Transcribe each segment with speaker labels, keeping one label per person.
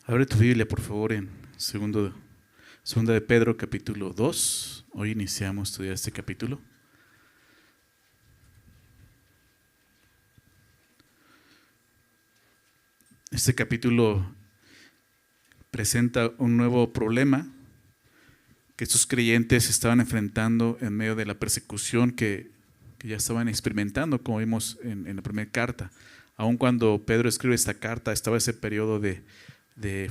Speaker 1: Abre tu Biblia, por favor, en segunda de Pedro, capítulo 2. Hoy iniciamos a estudiar este capítulo. Este capítulo presenta un nuevo problema que estos creyentes estaban enfrentando en medio de la persecución que ya estaban experimentando, como vimos en la primera carta. Aun cuando Pedro escribe esta carta, estaba ese periodo de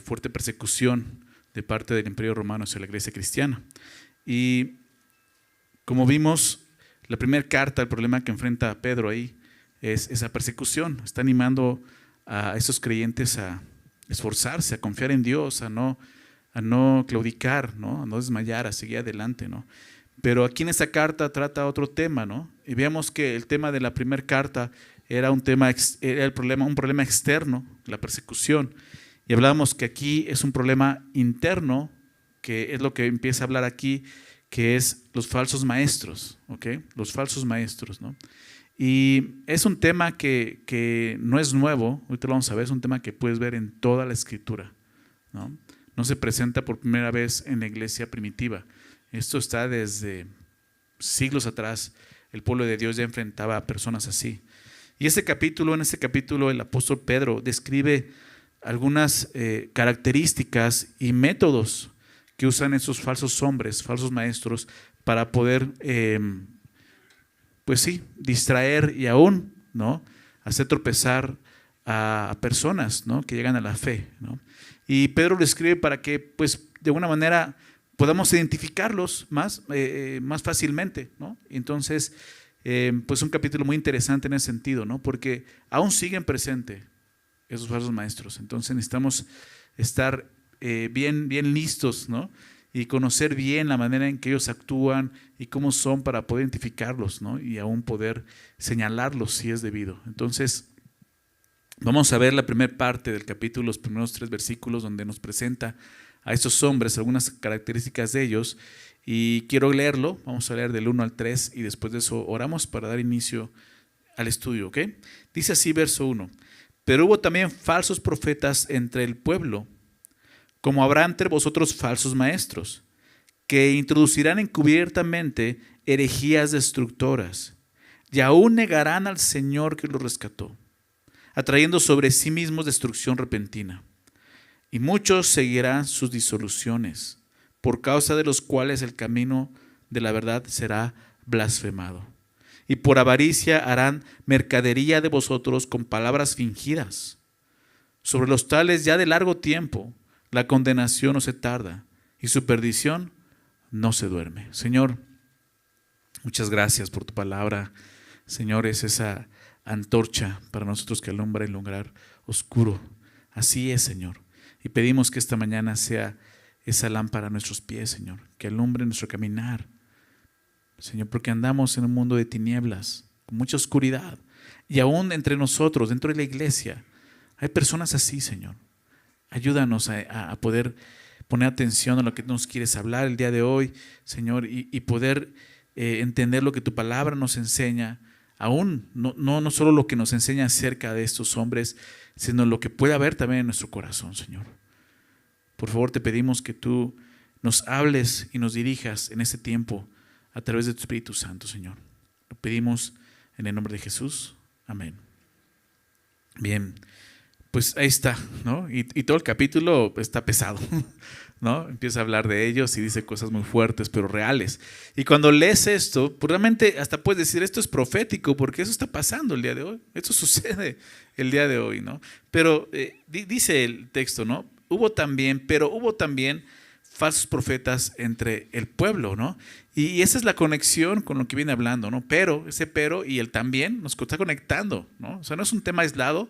Speaker 1: fuerte persecución de parte del Imperio Romano hacia la iglesia cristiana. Y como vimos, la primera carta, el problema que enfrenta Pedro ahí es esa persecución. Está animando a esos creyentes a esforzarse, a confiar en Dios, a no claudicar, ¿no? A no desmayar, a seguir adelante, ¿no? Pero aquí en esta carta trata otro tema, ¿no? Y vemos que el tema de la primera carta era un problema externo, la persecución. Y hablábamos que aquí es un problema interno, que es lo que empieza a hablar aquí, que es los falsos maestros, ¿ok? Los falsos maestros, ¿no? Y es un tema que no es nuevo, ahorita lo vamos a ver, es un tema que puedes ver en toda la Escritura, ¿no? No se presenta por primera vez en la iglesia primitiva. Esto está desde siglos atrás. El pueblo de Dios ya enfrentaba a personas así. Y en este capítulo el apóstol Pedro describe algunas características y métodos que usan esos falsos hombres, falsos maestros, para poder, pues sí, distraer y aún, ¿no?, hacer tropezar a personas, ¿no?, que llegan a la fe, ¿no? Y Pedro lo escribe para que, pues, de alguna manera podamos identificarlos más fácilmente, ¿no? Entonces, pues un capítulo muy interesante en ese sentido, ¿no? Porque aún siguen presentes esos falsos maestros. Entonces necesitamos estar bien listos, ¿no? Y conocer bien la manera en que ellos actúan y cómo son para poder identificarlos, ¿no? Y aún poder señalarlos si es debido. Entonces, vamos a ver la primera parte del capítulo, los primeros 3 versículos, donde nos presenta a estos hombres, algunas características de ellos. Y quiero leerlo, vamos a leer del 1 al 3 y después de eso oramos para dar inicio al estudio, ¿ok? Dice así, verso 1. Pero hubo también falsos profetas entre el pueblo, como habrá entre vosotros falsos maestros, que introducirán encubiertamente herejías destructoras, y aún negarán al Señor que los rescató, atrayendo sobre sí mismos destrucción repentina. Y muchos seguirán sus disoluciones, por causa de los cuales el camino de la verdad será blasfemado. Y por avaricia harán mercadería de vosotros con palabras fingidas. Sobre los tales ya de largo tiempo la condenación no se tarda y su perdición no se duerme. Señor, muchas gracias por tu palabra. Señor, es esa antorcha para nosotros que alumbra el lugar oscuro. Así es, Señor. Y pedimos que esta mañana sea esa lámpara a nuestros pies, Señor, que alumbre nuestro caminar. Señor, porque andamos en un mundo de tinieblas, con mucha oscuridad. Y aún entre nosotros, dentro de la iglesia, hay personas así, Señor. Ayúdanos a poder poner atención a lo que nos quieres hablar el día de hoy, Señor, y poder entender lo que tu palabra nos enseña. Aún no solo lo que nos enseña acerca de estos hombres, sino lo que puede haber también en nuestro corazón, Señor. Por favor, te pedimos que tú nos hables y nos dirijas en este tiempo a través de tu Espíritu Santo, Señor. Lo pedimos en el nombre de Jesús. Amén. Bien, pues ahí está, ¿no? Y todo el capítulo está pesado, ¿no? Empieza a hablar de ellos y dice cosas muy fuertes, pero reales. Y cuando lees esto, pues realmente hasta puedes decir, esto es profético, porque eso está pasando el día de hoy. Esto sucede el día de hoy, ¿no? Pero dice el texto, ¿no? Hubo también falsos profetas entre el pueblo, ¿no? Y esa es la conexión con lo que viene hablando, ¿no? Pero, ese pero y el también nos está conectando, ¿no? O sea, no es un tema aislado,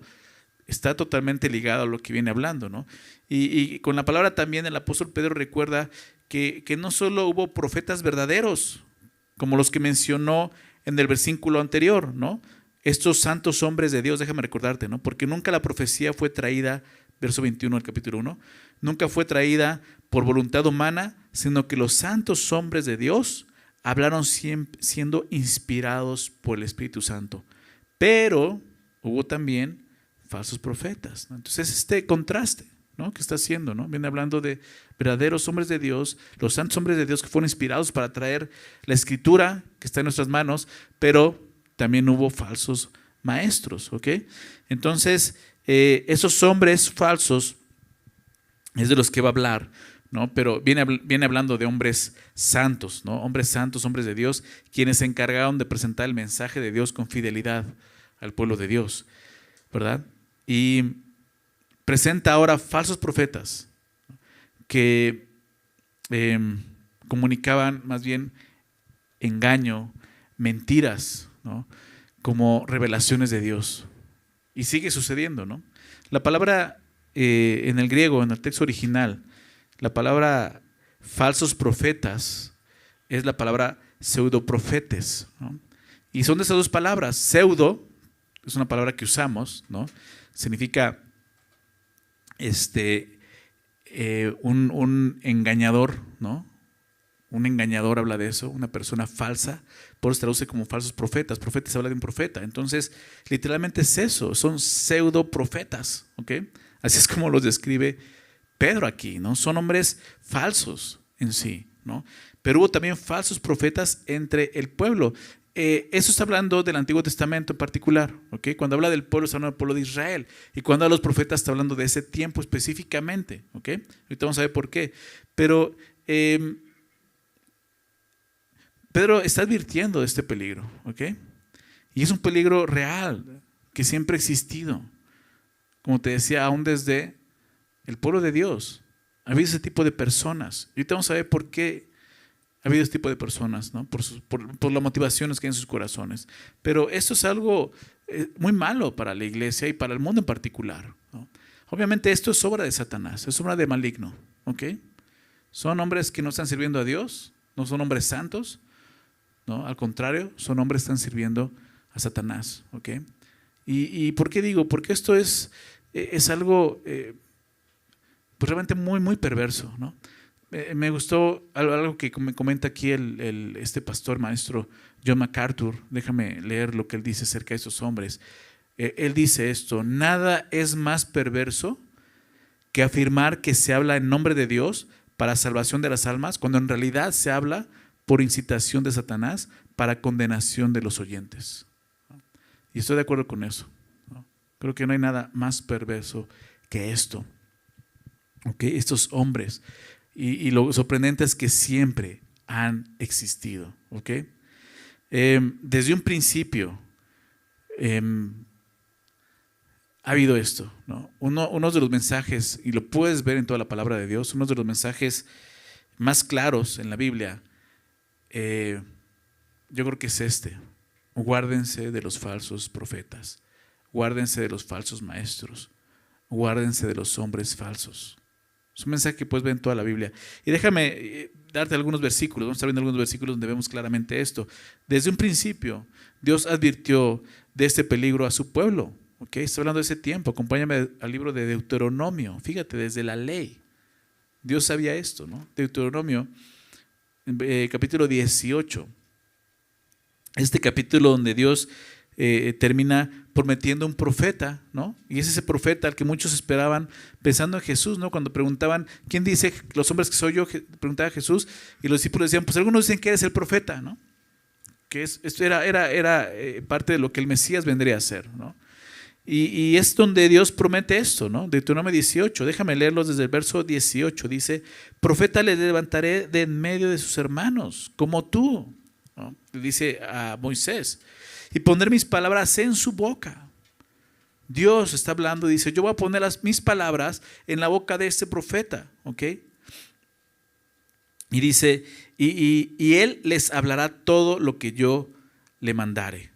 Speaker 1: está totalmente ligado a lo que viene hablando, ¿no? Y con la palabra también el apóstol Pedro recuerda que no solo hubo profetas verdaderos, como los que mencionó en el versículo anterior, ¿no? Estos santos hombres de Dios, déjame recordarte, ¿no? Porque nunca la profecía fue traída, verso 21 del capítulo 1, nunca fue traída por voluntad humana, sino que los santos hombres de Dios hablaron siendo inspirados por el Espíritu Santo. Pero hubo también falsos profetas, ¿no? Entonces este contraste, ¿no? ¿Qué está haciendo? ¿No? Viene hablando de verdaderos hombres de Dios, los santos hombres de Dios que fueron inspirados para traer la escritura que está en nuestras manos, pero también hubo falsos maestros, ¿ok? Entonces, esos hombres falsos es de los que va a hablar, ¿no? Pero viene hablando de hombres santos, ¿no? Hombres santos, hombres de Dios, quienes se encargaron de presentar el mensaje de Dios con fidelidad al pueblo de Dios, ¿verdad? Y presenta ahora falsos profetas que comunicaban más bien engaño, mentiras, ¿no? Como revelaciones de Dios. Y sigue sucediendo, ¿no? La palabra en el griego, en el texto original, la palabra falsos profetas es la palabra pseudoprofetes, ¿no? Y son de esas dos palabras. Pseudo es una palabra que usamos, ¿no? Significa un engañador, ¿no? Un engañador habla de eso, una persona falsa, por eso se traduce como falsos profetas. Profetas habla de un profeta. Entonces, literalmente es eso, son pseudo profetas, ¿ok? Así es como los describe Pedro aquí, ¿no? Son hombres falsos en sí, ¿no? Pero hubo también falsos profetas entre el pueblo. Eso está hablando del Antiguo Testamento en particular, ¿ok? Cuando habla del pueblo, está hablando del pueblo de Israel. Y cuando habla de los profetas, está hablando de ese tiempo específicamente, ¿ok? Ahorita vamos a ver por qué. Pero Pedro está advirtiendo de este peligro, ¿ok? Y es un peligro real, que siempre ha existido. Como te decía, aún desde el pueblo de Dios ha habido ese tipo de personas. Y ahorita vamos a ver por qué ha habido este tipo de personas, ¿no? Por las motivaciones que hay en sus corazones. Pero esto es algo muy malo para la iglesia y para el mundo en particular, ¿no? Obviamente esto es obra de Satanás, es obra de maligno, ¿ok? Son hombres que no están sirviendo a Dios, no son hombres santos, ¿no? Al contrario, son hombres que están sirviendo a Satanás, ¿ok? ¿Y por qué digo? Porque esto es algo pues realmente muy, muy perverso, ¿no? Me gustó algo que comenta aquí este pastor maestro John MacArthur. Déjame leer lo que él dice acerca de esos hombres. Él dice esto: nada es más perverso que afirmar que se habla en nombre de Dios para salvación de las almas, cuando en realidad se habla por incitación de Satanás para condenación de los oyentes. Y estoy de acuerdo con eso, ¿no? Creo que no hay nada más perverso que esto, ¿ok? Estos hombres. Y lo sorprendente es que siempre han existido, ¿ok? Desde un principio ha habido esto, ¿no? Uno de los mensajes, y lo puedes ver en toda la palabra de Dios, uno de los mensajes más claros en la Biblia, yo creo que es este: guárdense de los falsos profetas, guárdense de los falsos maestros, guárdense de los hombres falsos. Es un mensaje que puedes ver en toda la Biblia. Y déjame darte algunos versículos. Vamos a estar viendo algunos versículos donde vemos claramente esto. Desde un principio, Dios advirtió de este peligro a su pueblo, ¿ok? Estoy hablando de ese tiempo. Acompáñame al libro de Deuteronomio. Fíjate, desde la ley Dios sabía esto, ¿no? Deuteronomio, capítulo 18. Este capítulo donde Dios termina prometiendo un profeta, ¿no? Y es ese profeta al que muchos esperaban pensando en Jesús, ¿no? Cuando preguntaban, ¿quién dice los hombres que soy yo? Preguntaba a Jesús, y los discípulos decían, pues algunos dicen que eres el profeta, ¿no? Que esto era parte de lo que el Mesías vendría a hacer, ¿no? Y es donde Dios promete esto, ¿no? Deuteronomio 18, déjame leerlos desde el verso 18, dice: profeta le levantaré de en medio de sus hermanos, como tú, ¿no? Le dice a Moisés, y pondré mis palabras en su boca. Dios está hablando y dice: yo voy a poner mis palabras en la boca de este profeta, ¿ok? Y dice, y él les hablará todo lo que yo le mandare.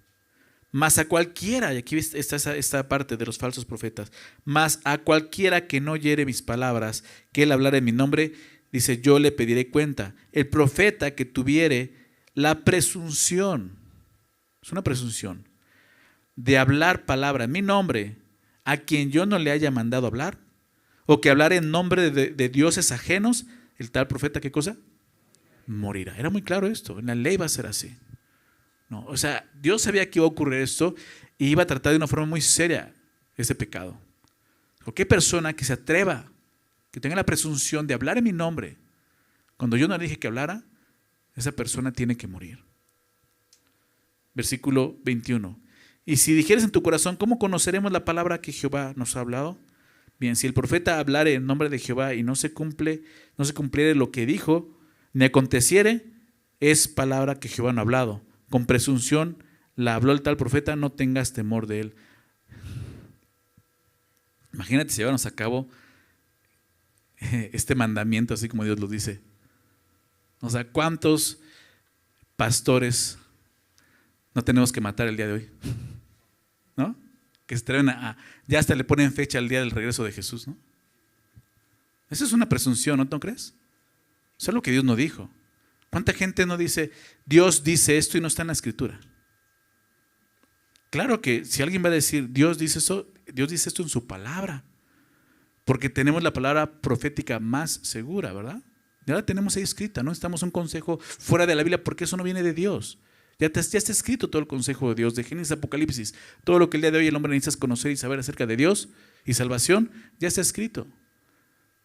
Speaker 1: Mas a cualquiera, y aquí está esta parte de los falsos profetas, mas a cualquiera que no oyere mis palabras, que él hablara en mi nombre, dice, yo le pediré cuenta. El profeta que tuviere la presunción, es una presunción, de hablar palabra en mi nombre, a quien yo no le haya mandado hablar, o que hablar en nombre de dioses ajenos, el tal profeta, ¿qué cosa? Morirá. Era muy claro esto, en la ley va a ser así, ¿no? O sea, Dios sabía que iba a ocurrir esto y iba a tratar de una forma muy seria ese pecado. Cualquier persona que se atreva que tenga la presunción de hablar en mi nombre, cuando yo no le dije que hablara, esa persona tiene que morir. Versículo 21. Y si dijeres en tu corazón, ¿cómo conoceremos la palabra que Jehová nos ha hablado? Bien, si el profeta hablare en nombre de Jehová y no se cumpliere lo que dijo, ni aconteciere, es palabra que Jehová no ha hablado. Con presunción la habló el tal profeta, no tengas temor de él. Imagínate si lleváramos a cabo este mandamiento así como Dios lo dice. O sea, ¿cuántos pastores no tenemos que matar el día de hoy? ¿No? Que se atreven ya hasta le ponen fecha al día del regreso de Jesús, ¿no? Eso es una presunción, ¿no crees? Eso es lo que Dios no dijo. ¿Cuánta gente no dice, Dios dice esto y no está en la Escritura? Claro que si alguien va a decir, Dios dice eso, Dios dice esto en su palabra, porque tenemos la palabra profética más segura, ¿verdad? Ya la tenemos ahí escrita, no necesitamos un consejo fuera de la Biblia porque eso no viene de Dios. Ya está escrito todo el consejo de Dios, de Génesis, Apocalipsis. Todo lo que el día de hoy el hombre necesita conocer y saber acerca de Dios y salvación, ya está escrito.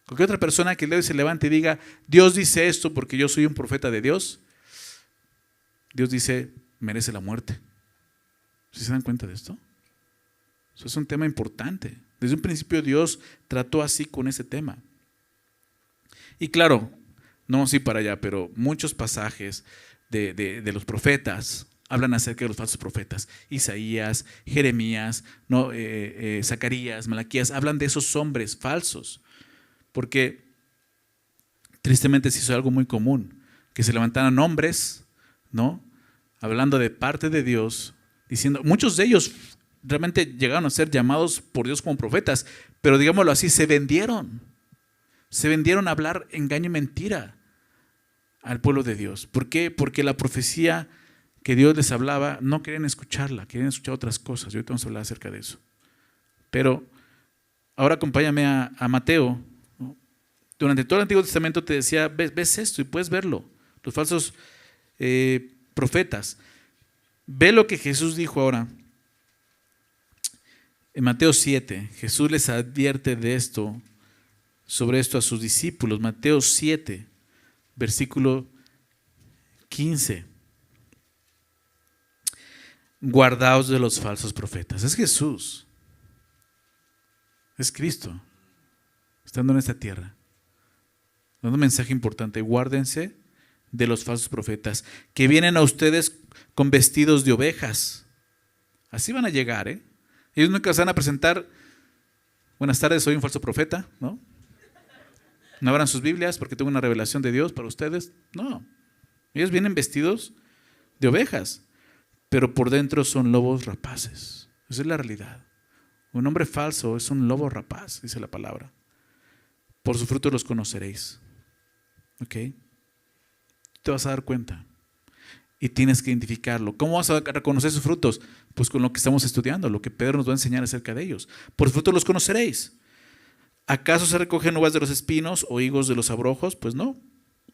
Speaker 1: Cualquier otra persona que el día de hoy se levante y diga, Dios dice esto porque yo soy un profeta de Dios, Dios dice, merece la muerte. ¿Sí se dan cuenta de esto? Eso es un tema importante. Desde un principio Dios trató así con ese tema. Y claro, no vamos a ir para allá, pero muchos pasajes de los profetas hablan acerca de los falsos profetas. Isaías, Jeremías, Zacarías, Malaquías, hablan de esos hombres falsos. Porque tristemente se hizo algo muy común, que se levantaran hombres, ¿no? Hablando de parte de Dios, diciendo, muchos de ellos realmente llegaron a ser llamados por Dios como profetas, pero digámoslo así, se vendieron a hablar engaño y mentira al pueblo de Dios. ¿Por qué? Porque la profecía que Dios les hablaba no querían escucharla, querían escuchar otras cosas. Y ahorita vamos a hablar acerca de eso. Pero ahora acompáñame a Mateo. Durante todo el Antiguo Testamento te decía, ves esto y puedes verlo. Los falsos profetas. Ve lo que Jesús dijo ahora. En Mateo 7, Jesús les advierte de esto, sobre esto a sus discípulos. Mateo 7, versículo 15. Guardaos de los falsos profetas. Es Jesús. Es Cristo. Estando en esta tierra. Dando un mensaje importante. Guárdense de los falsos profetas que vienen a ustedes con vestidos de ovejas. Así van a llegar, ¿eh? Ellos nunca se van a presentar. Buenas tardes, soy un falso profeta, ¿no? No abran sus Biblias porque tengo una revelación de Dios para ustedes. No. Ellos vienen vestidos de ovejas, pero por dentro son lobos rapaces. Esa es la realidad. Un hombre falso es un lobo rapaz, dice la palabra. Por su fruto los conoceréis. ¿Ok? Te vas a dar cuenta. Y tienes que identificarlo. ¿Cómo vas a reconocer sus frutos? Pues con lo que estamos estudiando, lo que Pedro nos va a enseñar acerca de ellos. Por su fruto los conoceréis. ¿Acaso se recogen uvas de los espinos o higos de los abrojos? Pues no.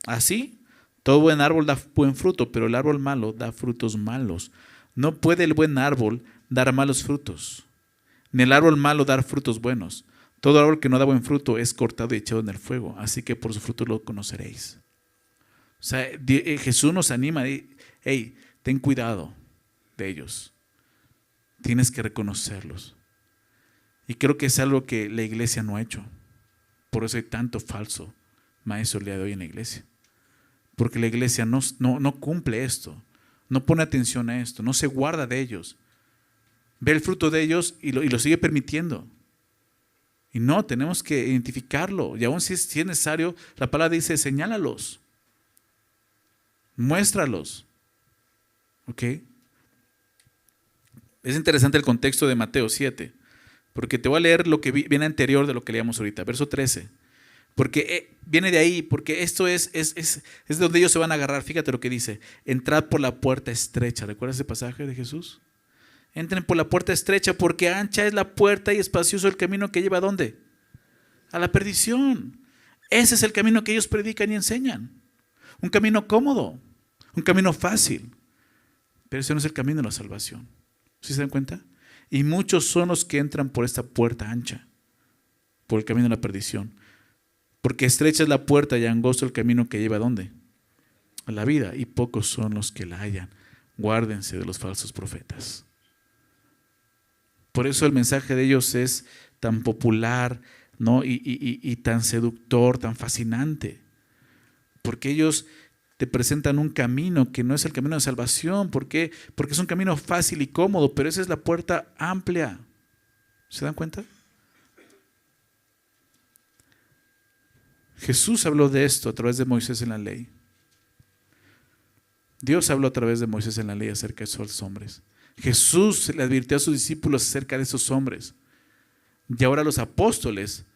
Speaker 1: Así, todo buen árbol da buen fruto, pero el árbol malo da frutos malos. No puede el buen árbol dar malos frutos, ni el árbol malo dar frutos buenos. Todo árbol que no da buen fruto es cortado y echado en el fuego. Así que por su fruto lo conoceréis. O sea, Jesús nos anima. Hey, ten cuidado de ellos. Tienes que reconocerlos. Y creo que es algo que la iglesia no ha hecho. Por eso hay tanto falso maestro el día de hoy en la iglesia. Porque la iglesia no cumple esto. No pone atención a esto. No se guarda de ellos. Ve el fruto de ellos y lo sigue permitiendo. Y no, tenemos que identificarlo. Y aún si es necesario, la palabra dice, señálalos. Muéstralos. ¿Ok? Es interesante el contexto de Mateo 7, porque te voy a leer lo que viene anterior de lo que leíamos ahorita, verso 13. Porque viene de ahí, porque esto es de donde ellos se van a agarrar. Fíjate lo que dice, entrad por la puerta estrecha. ¿Recuerdas ese pasaje de Jesús? Entren por la puerta estrecha, porque ancha es la puerta y espacioso el camino que lleva ¿a dónde? A la perdición. Ese es el camino que ellos predican y enseñan. Un camino cómodo, un camino fácil. Pero ese no es el camino de la salvación. ¿Sí se dan cuenta? Y muchos son los que entran por esta puerta ancha, por el camino de la perdición. Porque estrecha es la puerta y angosto el camino que lleva ¿a dónde? A la vida, y pocos son los que la hallan. Guárdense de los falsos profetas. Por eso el mensaje de ellos es tan popular, ¿no? y tan seductor, tan fascinante. Porque ellos te presentan un camino que no es el camino de salvación. ¿Por qué? Porque es un camino fácil y cómodo, pero esa es la puerta amplia. ¿Se dan cuenta? Jesús habló de esto a través de Moisés en la ley. Dios habló a través de Moisés en la ley acerca de esos hombres. Jesús le advirtió a sus discípulos acerca de esos hombres. Y ahora los apóstoles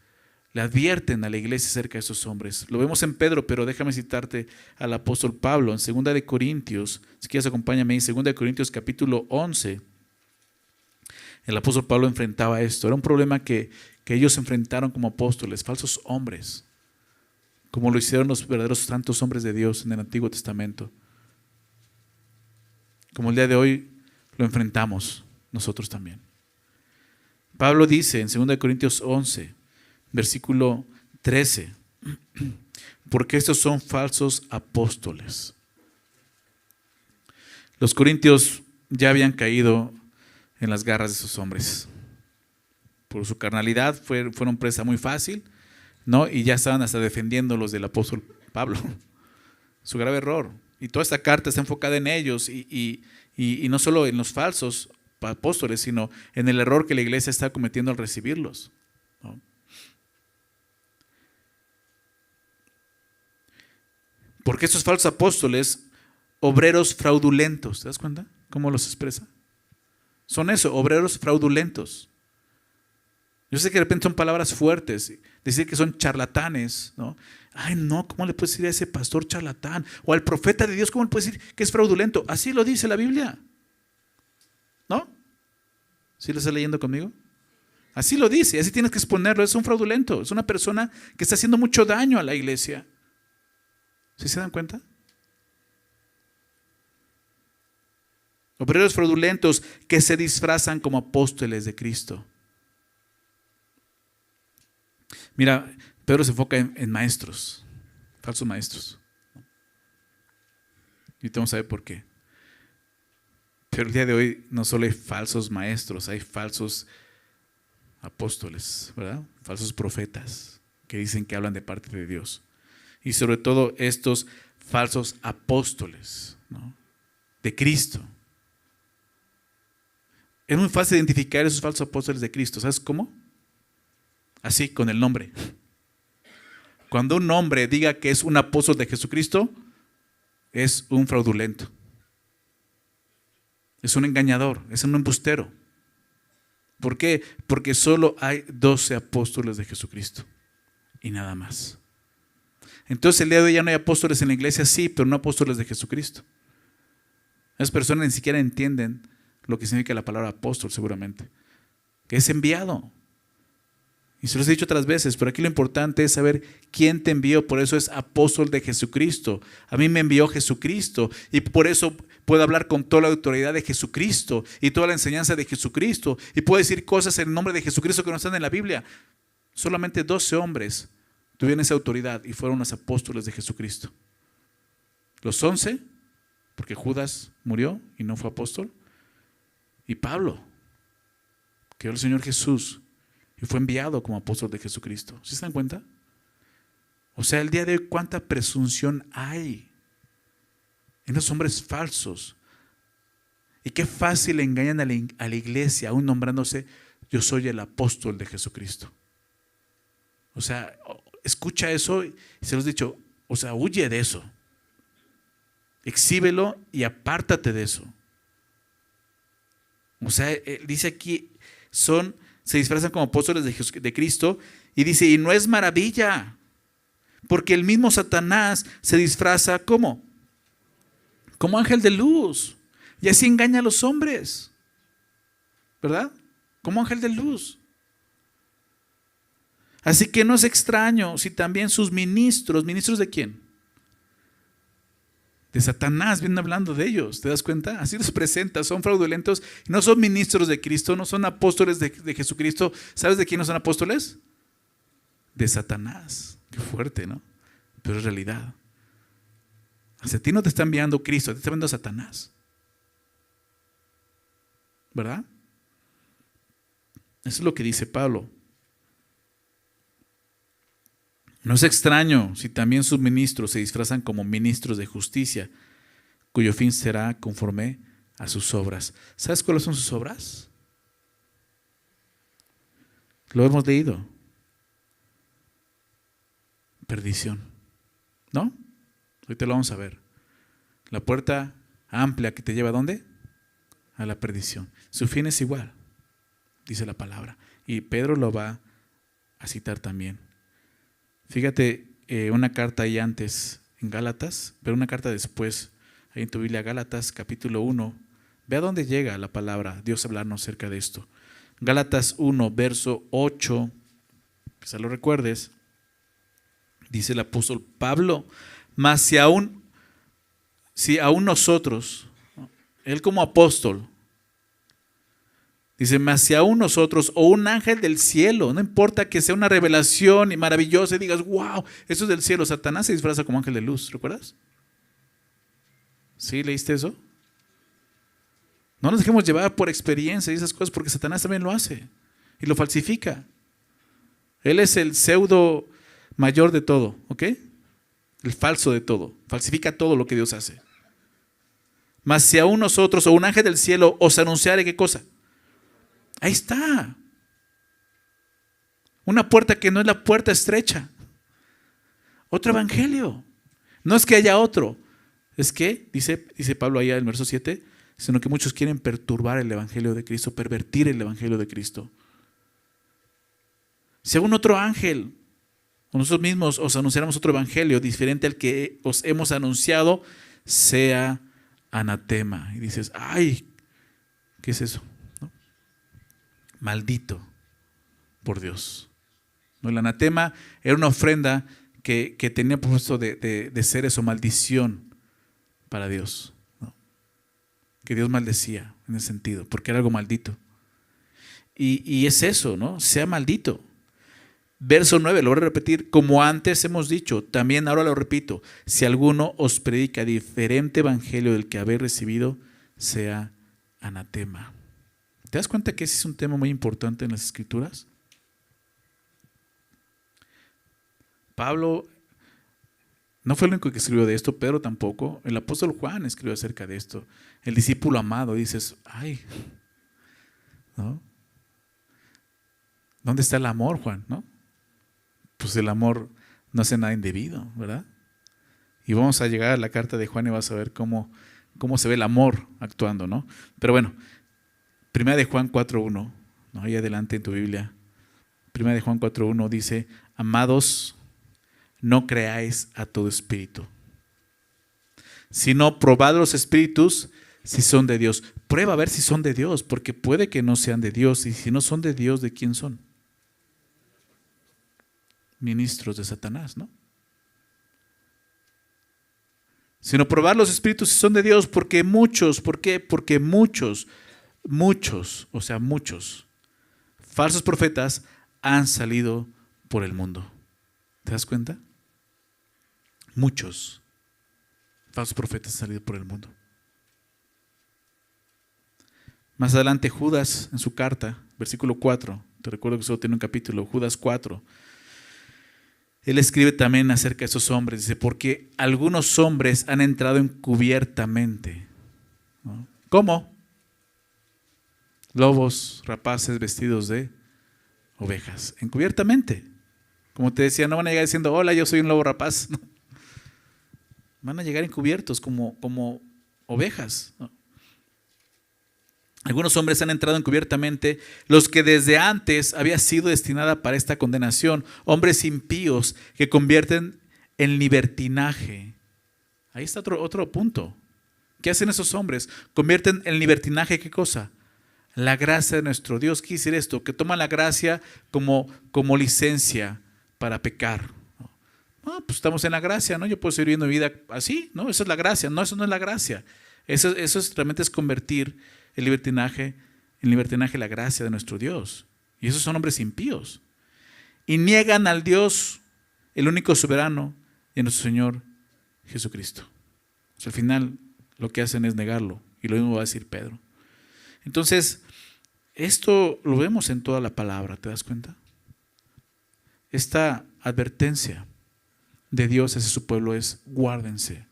Speaker 1: le advierten a la iglesia acerca de esos hombres. Lo vemos en Pedro, pero déjame citarte al apóstol Pablo en 2 de Corintios. Si quieres acompáñame en 2 de Corintios capítulo 11. El apóstol Pablo enfrentaba esto. Era un problema que ellos enfrentaron como apóstoles, falsos hombres, como lo hicieron los verdaderos santos hombres de Dios en el Antiguo Testamento. Como el día de hoy lo enfrentamos nosotros también. Pablo dice en 2 de Corintios 11, versículo 13, porque estos son falsos apóstoles. Los corintios ya habían caído en las garras de esos hombres. Por su carnalidad fueron presa muy fácil, ¿no? Y ya estaban hasta defendiéndolos del apóstol Pablo. Su grave error. Y toda esta carta está enfocada en ellos y no solo en los falsos apóstoles, sino en el error que la iglesia está cometiendo al recibirlos, ¿no? Porque estos falsos apóstoles, obreros fraudulentos, ¿te das cuenta cómo los expresa? Son eso, obreros fraudulentos. Yo sé que de repente son palabras fuertes, decir que son charlatanes, ¿no? Ay, no, ¿cómo le puedes decir a ese pastor charlatán? O al profeta de Dios, ¿cómo le puedes decir que es fraudulento? Así lo dice la Biblia, ¿no? ¿Sí lo estás leyendo conmigo? Así lo dice, así tienes que exponerlo. Es un fraudulento, es una persona que está haciendo mucho daño a la iglesia. ¿Sí se dan cuenta? Obreros fraudulentos que se disfrazan como apóstoles de Cristo. Mira, Pedro se enfoca en maestros, falsos maestros. Y vamos a ver por qué. Pero el día de hoy no solo hay falsos maestros, hay falsos apóstoles, ¿verdad? Falsos profetas que dicen que hablan de parte de Dios. Y sobre todo estos falsos apóstoles, ¿no? De Cristo. Es muy fácil identificar esos falsos apóstoles de Cristo. ¿Sabes cómo? Así, con el nombre. Cuando un hombre diga que es un apóstol de Jesucristo, es un fraudulento. Es un engañador, es un embustero. ¿Por qué? Porque solo hay 12 apóstoles de Jesucristo y nada más. Entonces el día de hoy ya no hay apóstoles en la iglesia, sí, pero no apóstoles de Jesucristo. Esas personas ni siquiera entienden lo que significa la palabra apóstol, seguramente, que es enviado. Y se los he dicho otras veces, pero aquí lo importante es saber quién te envió. Por eso es apóstol de Jesucristo. A mí me envió Jesucristo y por eso puedo hablar con toda la autoridad de Jesucristo y toda la enseñanza de Jesucristo y puedo decir cosas en el nombre de Jesucristo que no están en la Biblia. Solamente 12 hombres tuvieron esa autoridad y fueron los apóstoles de Jesucristo. Los 11, porque Judas murió y no fue apóstol, y Pablo, que era el Señor Jesús y fue enviado como apóstol de Jesucristo. ¿Sí se dan cuenta? O sea, el día de hoy, ¿cuánta presunción hay en los hombres falsos? Y qué fácil engañan a la iglesia, aún nombrándose, yo soy el apóstol de Jesucristo. O sea, escucha eso y se los he dicho, o sea, huye de eso. Exhíbelo y apártate de eso. O sea, dice aquí, se disfrazan como apóstoles de Cristo y dice, y no es maravilla, porque el mismo Satanás se disfraza ¿cómo? Como ángel de luz y así engaña a los hombres, ¿verdad? Como ángel de luz. Así que no es extraño si también sus ministros, ¿ministros de quién? De Satanás, vienen hablando de ellos, ¿te das cuenta? Así los presenta, son fraudulentos, no son ministros de Cristo, no son apóstoles de Jesucristo. ¿Sabes de quién no son apóstoles? De Satanás, que Qué fuerte, ¿no? Pero es realidad. Hacia ti no te está enviando Cristo, te está enviando Satanás. ¿Verdad? Eso es lo que dice Pablo. No es extraño si también sus ministros se disfrazan como ministros de justicia, cuyo fin será conforme a sus obras. ¿Sabes cuáles son sus obras? Lo hemos leído. Perdición. ¿No? Ahorita lo vamos a ver. La puerta amplia que te lleva ¿a dónde? A la perdición. Su fin es igual, dice la palabra. Y Pedro lo va a citar también. Fíjate, una carta ahí antes en Gálatas, pero una carta después, ahí en tu Biblia, Gálatas capítulo 1. Ve a dónde llega la palabra, Dios hablarnos acerca de esto. Gálatas 1, verso 8, quizá lo recuerdes, dice el apóstol Pablo, mas si aún nosotros, él como apóstol, dice, mas si aún nosotros o un ángel del cielo, no importa que sea una revelación maravillosa y digas, wow, eso es del cielo, Satanás se disfraza como ángel de luz, ¿recuerdas? ¿Sí leíste eso? No nos dejemos llevar por experiencia y esas cosas, porque Satanás también lo hace y lo falsifica. Él es el pseudo mayor de todo, ¿ok? El falso de todo, falsifica todo lo que Dios hace. Mas si aún nosotros o un ángel del cielo os anunciare, ¿qué cosa? Ahí está. Una puerta que no es la puerta estrecha. Otro evangelio. No es que haya otro. Es que, dice Pablo allá en el verso 7, sino que muchos quieren perturbar el evangelio de Cristo, pervertir el evangelio de Cristo. Si aún otro ángel, o nosotros mismos os anunciáramos otro evangelio diferente al que os hemos anunciado, sea anatema. Y dices, ay, ¿qué es eso? ¿No? Maldito por Dios. ¿No? El anatema era una ofrenda que tenía puesto de ser eso, maldición para Dios. ¿No? Que Dios maldecía en ese sentido, porque era algo maldito. Y es eso, ¿no? Sea maldito. Verso 9, lo voy a repetir, como antes hemos dicho, también ahora lo repito, si alguno os predica diferente evangelio del que habéis recibido, sea anatema. ¿Te das cuenta que ese es un tema muy importante en las Escrituras? Pablo no fue el único que escribió de esto, Pedro tampoco, el apóstol Juan escribió acerca de esto, el discípulo amado, dices, ay, ¿no? ¿Dónde está el amor, Juan? ¿No? Pues el amor no hace nada indebido, ¿verdad? Y vamos a llegar a la carta de Juan y vas a ver cómo se ve el amor actuando, ¿no? Pero bueno, Primera de Juan 4.1, ¿no? Ahí adelante en tu Biblia. Primera de Juan 4.1 dice, amados, no creáis a todo espíritu, sino probad los espíritus si son de Dios. Prueba a ver si son de Dios, porque puede que no sean de Dios, y si no son de Dios, ¿de quién son? Ministros de Satanás, ¿no? Sino probar los espíritus si son de Dios, porque muchos, ¿por qué? Porque muchos, o sea, muchos falsos profetas han salido por el mundo. ¿Te das cuenta? Muchos falsos profetas han salido por el mundo. Más adelante Judas en su carta, versículo 4, te recuerdo que solo tiene un capítulo, Judas 4. Él escribe también acerca de esos hombres, dice, porque algunos hombres han entrado encubiertamente. ¿No? ¿Cómo? Lobos rapaces vestidos de ovejas, encubiertamente. Como te decía, no van a llegar diciendo, hola, yo soy un lobo rapaz. No. Van a llegar encubiertos como ovejas. ¿No? Algunos hombres han entrado encubiertamente, los que desde antes había sido destinada para esta condenación, hombres impíos que convierten en libertinaje. Ahí está otro punto. ¿Qué hacen esos hombres? Convierten en libertinaje, ¿qué cosa? La gracia de nuestro Dios. ¿Qué quiere decir esto? Que toman la gracia como licencia para pecar. No, pues estamos en la gracia, ¿no? Yo puedo seguir viviendo mi vida así, ¿no? Eso es la gracia. No, eso no es la gracia. Eso realmente es convertir en libertinaje la gracia de nuestro Dios. Y esos son hombres impíos. Y niegan al Dios el único soberano y en nuestro Señor Jesucristo. O sea, al final lo que hacen es negarlo, y lo mismo va a decir Pedro. Entonces, esto lo vemos en toda la palabra, ¿te das cuenta? Esta advertencia de Dios hacia su pueblo es: guárdense,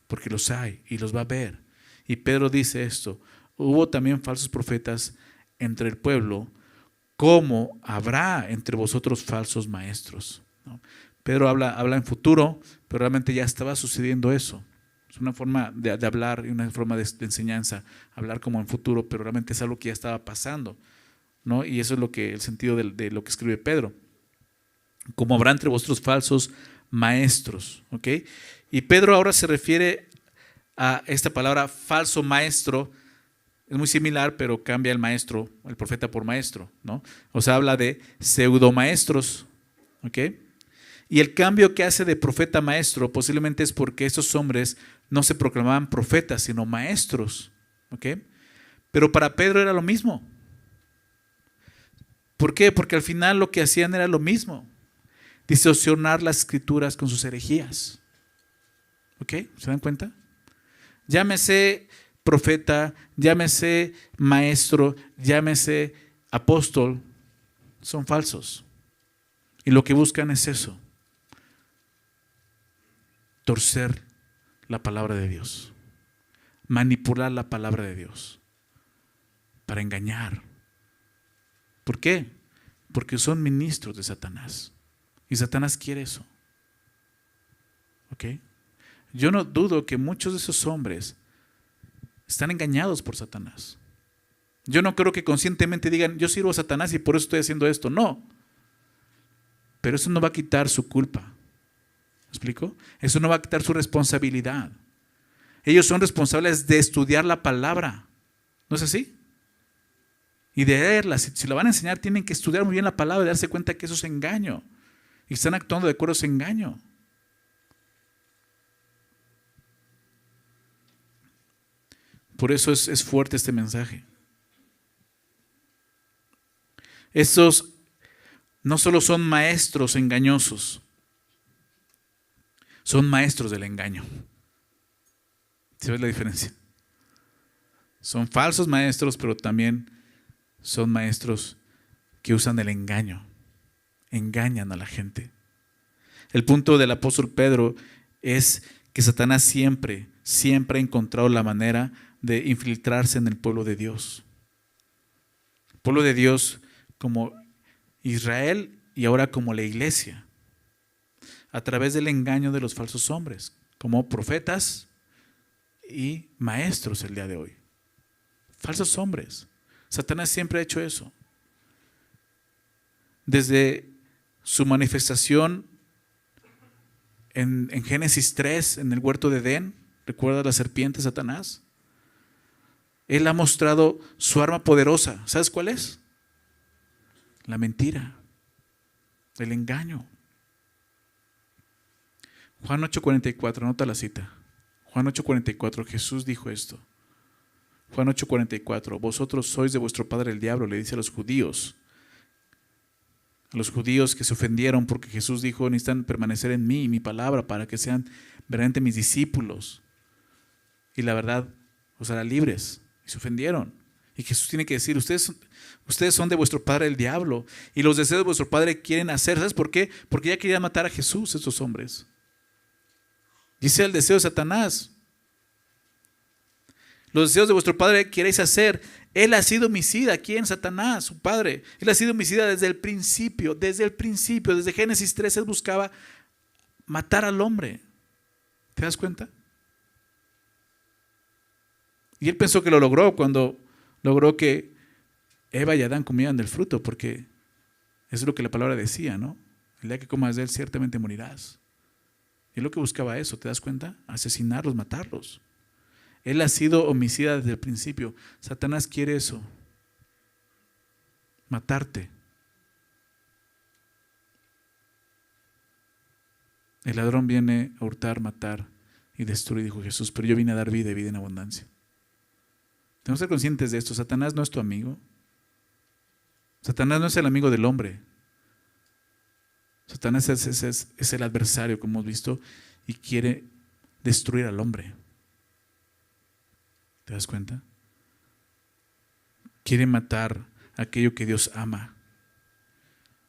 Speaker 1: porque los hay y los va a ver. Y Pedro dice esto: hubo también falsos profetas entre el pueblo, como habrá entre vosotros falsos maestros, ¿no? Pedro habla en futuro, pero realmente ya estaba sucediendo eso. Es una forma de hablar y una forma de enseñanza, hablar como en futuro, pero realmente es algo que ya estaba pasando, ¿no? Y eso es lo que el sentido de lo que escribe Pedro. Como habrá entre vosotros falsos maestros, ¿ok? Y Pedro ahora se refiere a esta palabra falso maestro. Es muy similar, pero cambia el maestro, el profeta, por maestro, ¿no? O sea, habla de pseudomaestros, ¿ok? Y el cambio que hace de profeta a maestro posiblemente es porque estos hombres no se proclamaban profetas, sino maestros, ¿ok? Pero para Pedro era lo mismo. ¿Por qué? Porque al final lo que hacían era lo mismo: distorsionar las escrituras con sus herejías. ¿Ok? ¿Se dan cuenta? Llámese profeta, llámese maestro, llámese apóstol, son falsos. Y lo que buscan es eso: torcer la palabra de Dios, manipular la palabra de Dios para engañar. ¿Por qué? Porque son ministros de Satanás. Y Satanás quiere eso. ¿Ok? Yo no dudo que muchos de esos hombres están engañados por Satanás. Yo no creo que conscientemente digan: yo sirvo a Satanás y por eso estoy haciendo esto. No. Pero eso no va a quitar su culpa. ¿Me explico? Eso no va a quitar su responsabilidad. Ellos son responsables de estudiar la palabra. ¿No es así? Y de leerla. Si la van a enseñar, tienen que estudiar muy bien la palabra y darse cuenta que eso es engaño. Y están actuando de acuerdo a ese engaño. Por eso es fuerte este mensaje. Estos no solo son maestros engañosos, son maestros del engaño. ¿Se ve la diferencia? Son falsos maestros, pero también son maestros que usan el engaño. Engañan a la gente. El punto del apóstol Pedro es que Satanás siempre ha encontrado la manera de infiltrarse en el pueblo de Dios. El pueblo de Dios como Israel y ahora como la iglesia, a través del engaño de los falsos hombres, como profetas y maestros el día de hoy. Falsos hombres. Satanás siempre ha hecho eso. Desde su manifestación en Génesis 3, en el huerto de Edén, ¿recuerda la serpiente, Satanás? Él ha mostrado su arma poderosa. ¿Sabes cuál es? La mentira, el engaño. Juan 8:44, anota la cita. Juan 8:44, Jesús dijo esto. Juan 8:44, vosotros sois de vuestro padre el diablo, le dice a los judíos que se ofendieron porque Jesús dijo: necesitan permanecer en mí y mi palabra para que sean verdaderamente mis discípulos y la verdad os hará libres. Y se ofendieron. Y Jesús tiene que decir: ustedes son de vuestro padre el diablo y los deseos de vuestro padre quieren hacer. ¿Sabes por qué? Porque ya querían matar a Jesús estos hombres. Dice el deseo de Satanás: los deseos de vuestro padre queréis hacer. Él ha sido homicida. ¿Quién? Satanás, su padre. Él ha sido homicida desde el principio, desde Génesis 3. Él buscaba matar al hombre. ¿Te das cuenta? Y él pensó que lo logró cuando logró que Eva y Adán comieran del fruto, porque eso es lo que la palabra decía, ¿no? El día que comas de él ciertamente morirás. Y es lo que buscaba eso, ¿te das cuenta? Asesinarlos, matarlos. Él ha sido homicida desde el principio. Satanás quiere eso. Matarte. El ladrón viene a hurtar, matar y destruir, dijo Jesús, pero yo vine a dar vida y vida en abundancia. Tenemos que ser conscientes de esto. Satanás no es tu amigo. Satanás no es el amigo del hombre. Satanás es el adversario, como hemos visto, y quiere destruir al hombre. ¿Te das cuenta? Quiere matar aquello que Dios ama.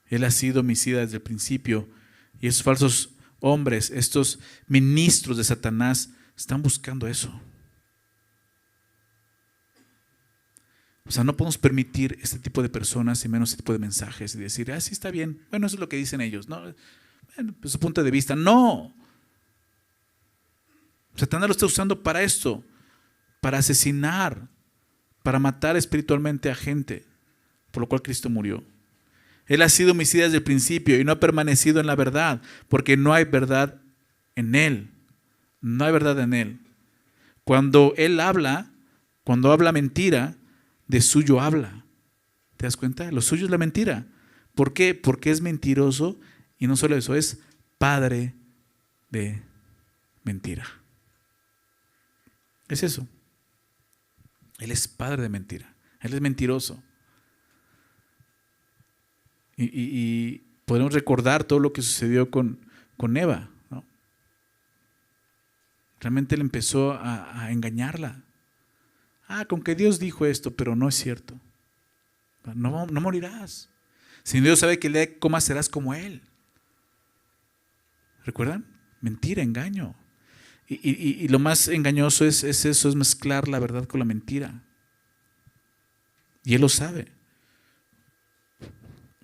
Speaker 1: Él ha sido homicida desde el principio, y esos falsos hombres, estos ministros de Satanás, están buscando eso. O sea, no podemos permitir este tipo de personas y menos este tipo de mensajes y decir, sí está bien, bueno, eso es lo que dicen ellos, ¿no? Bueno, pues su punto de vista, no. Satanás lo está usando para esto, para asesinar, para matar espiritualmente a gente, por lo cual Cristo murió. Él ha sido homicida desde el principio y no ha permanecido en la verdad, porque no hay verdad en él. No hay verdad en él. Cuando él habla, cuando habla mentira, de suyo habla. ¿Te das cuenta? Lo suyo es la mentira. ¿Por qué? Porque es mentiroso y no solo eso, es padre de mentira. Es eso. Él es padre de mentira. Él es mentiroso. Y podemos recordar todo lo que sucedió con Eva, ¿no? Realmente él empezó a engañarla. Con que Dios dijo esto, pero no es cierto. No morirás. Si Dios sabe que el día que comas serás como Él. ¿Recuerdan? Mentira, engaño. Y lo más engañoso es eso, es mezclar la verdad con la mentira. Y Él lo sabe.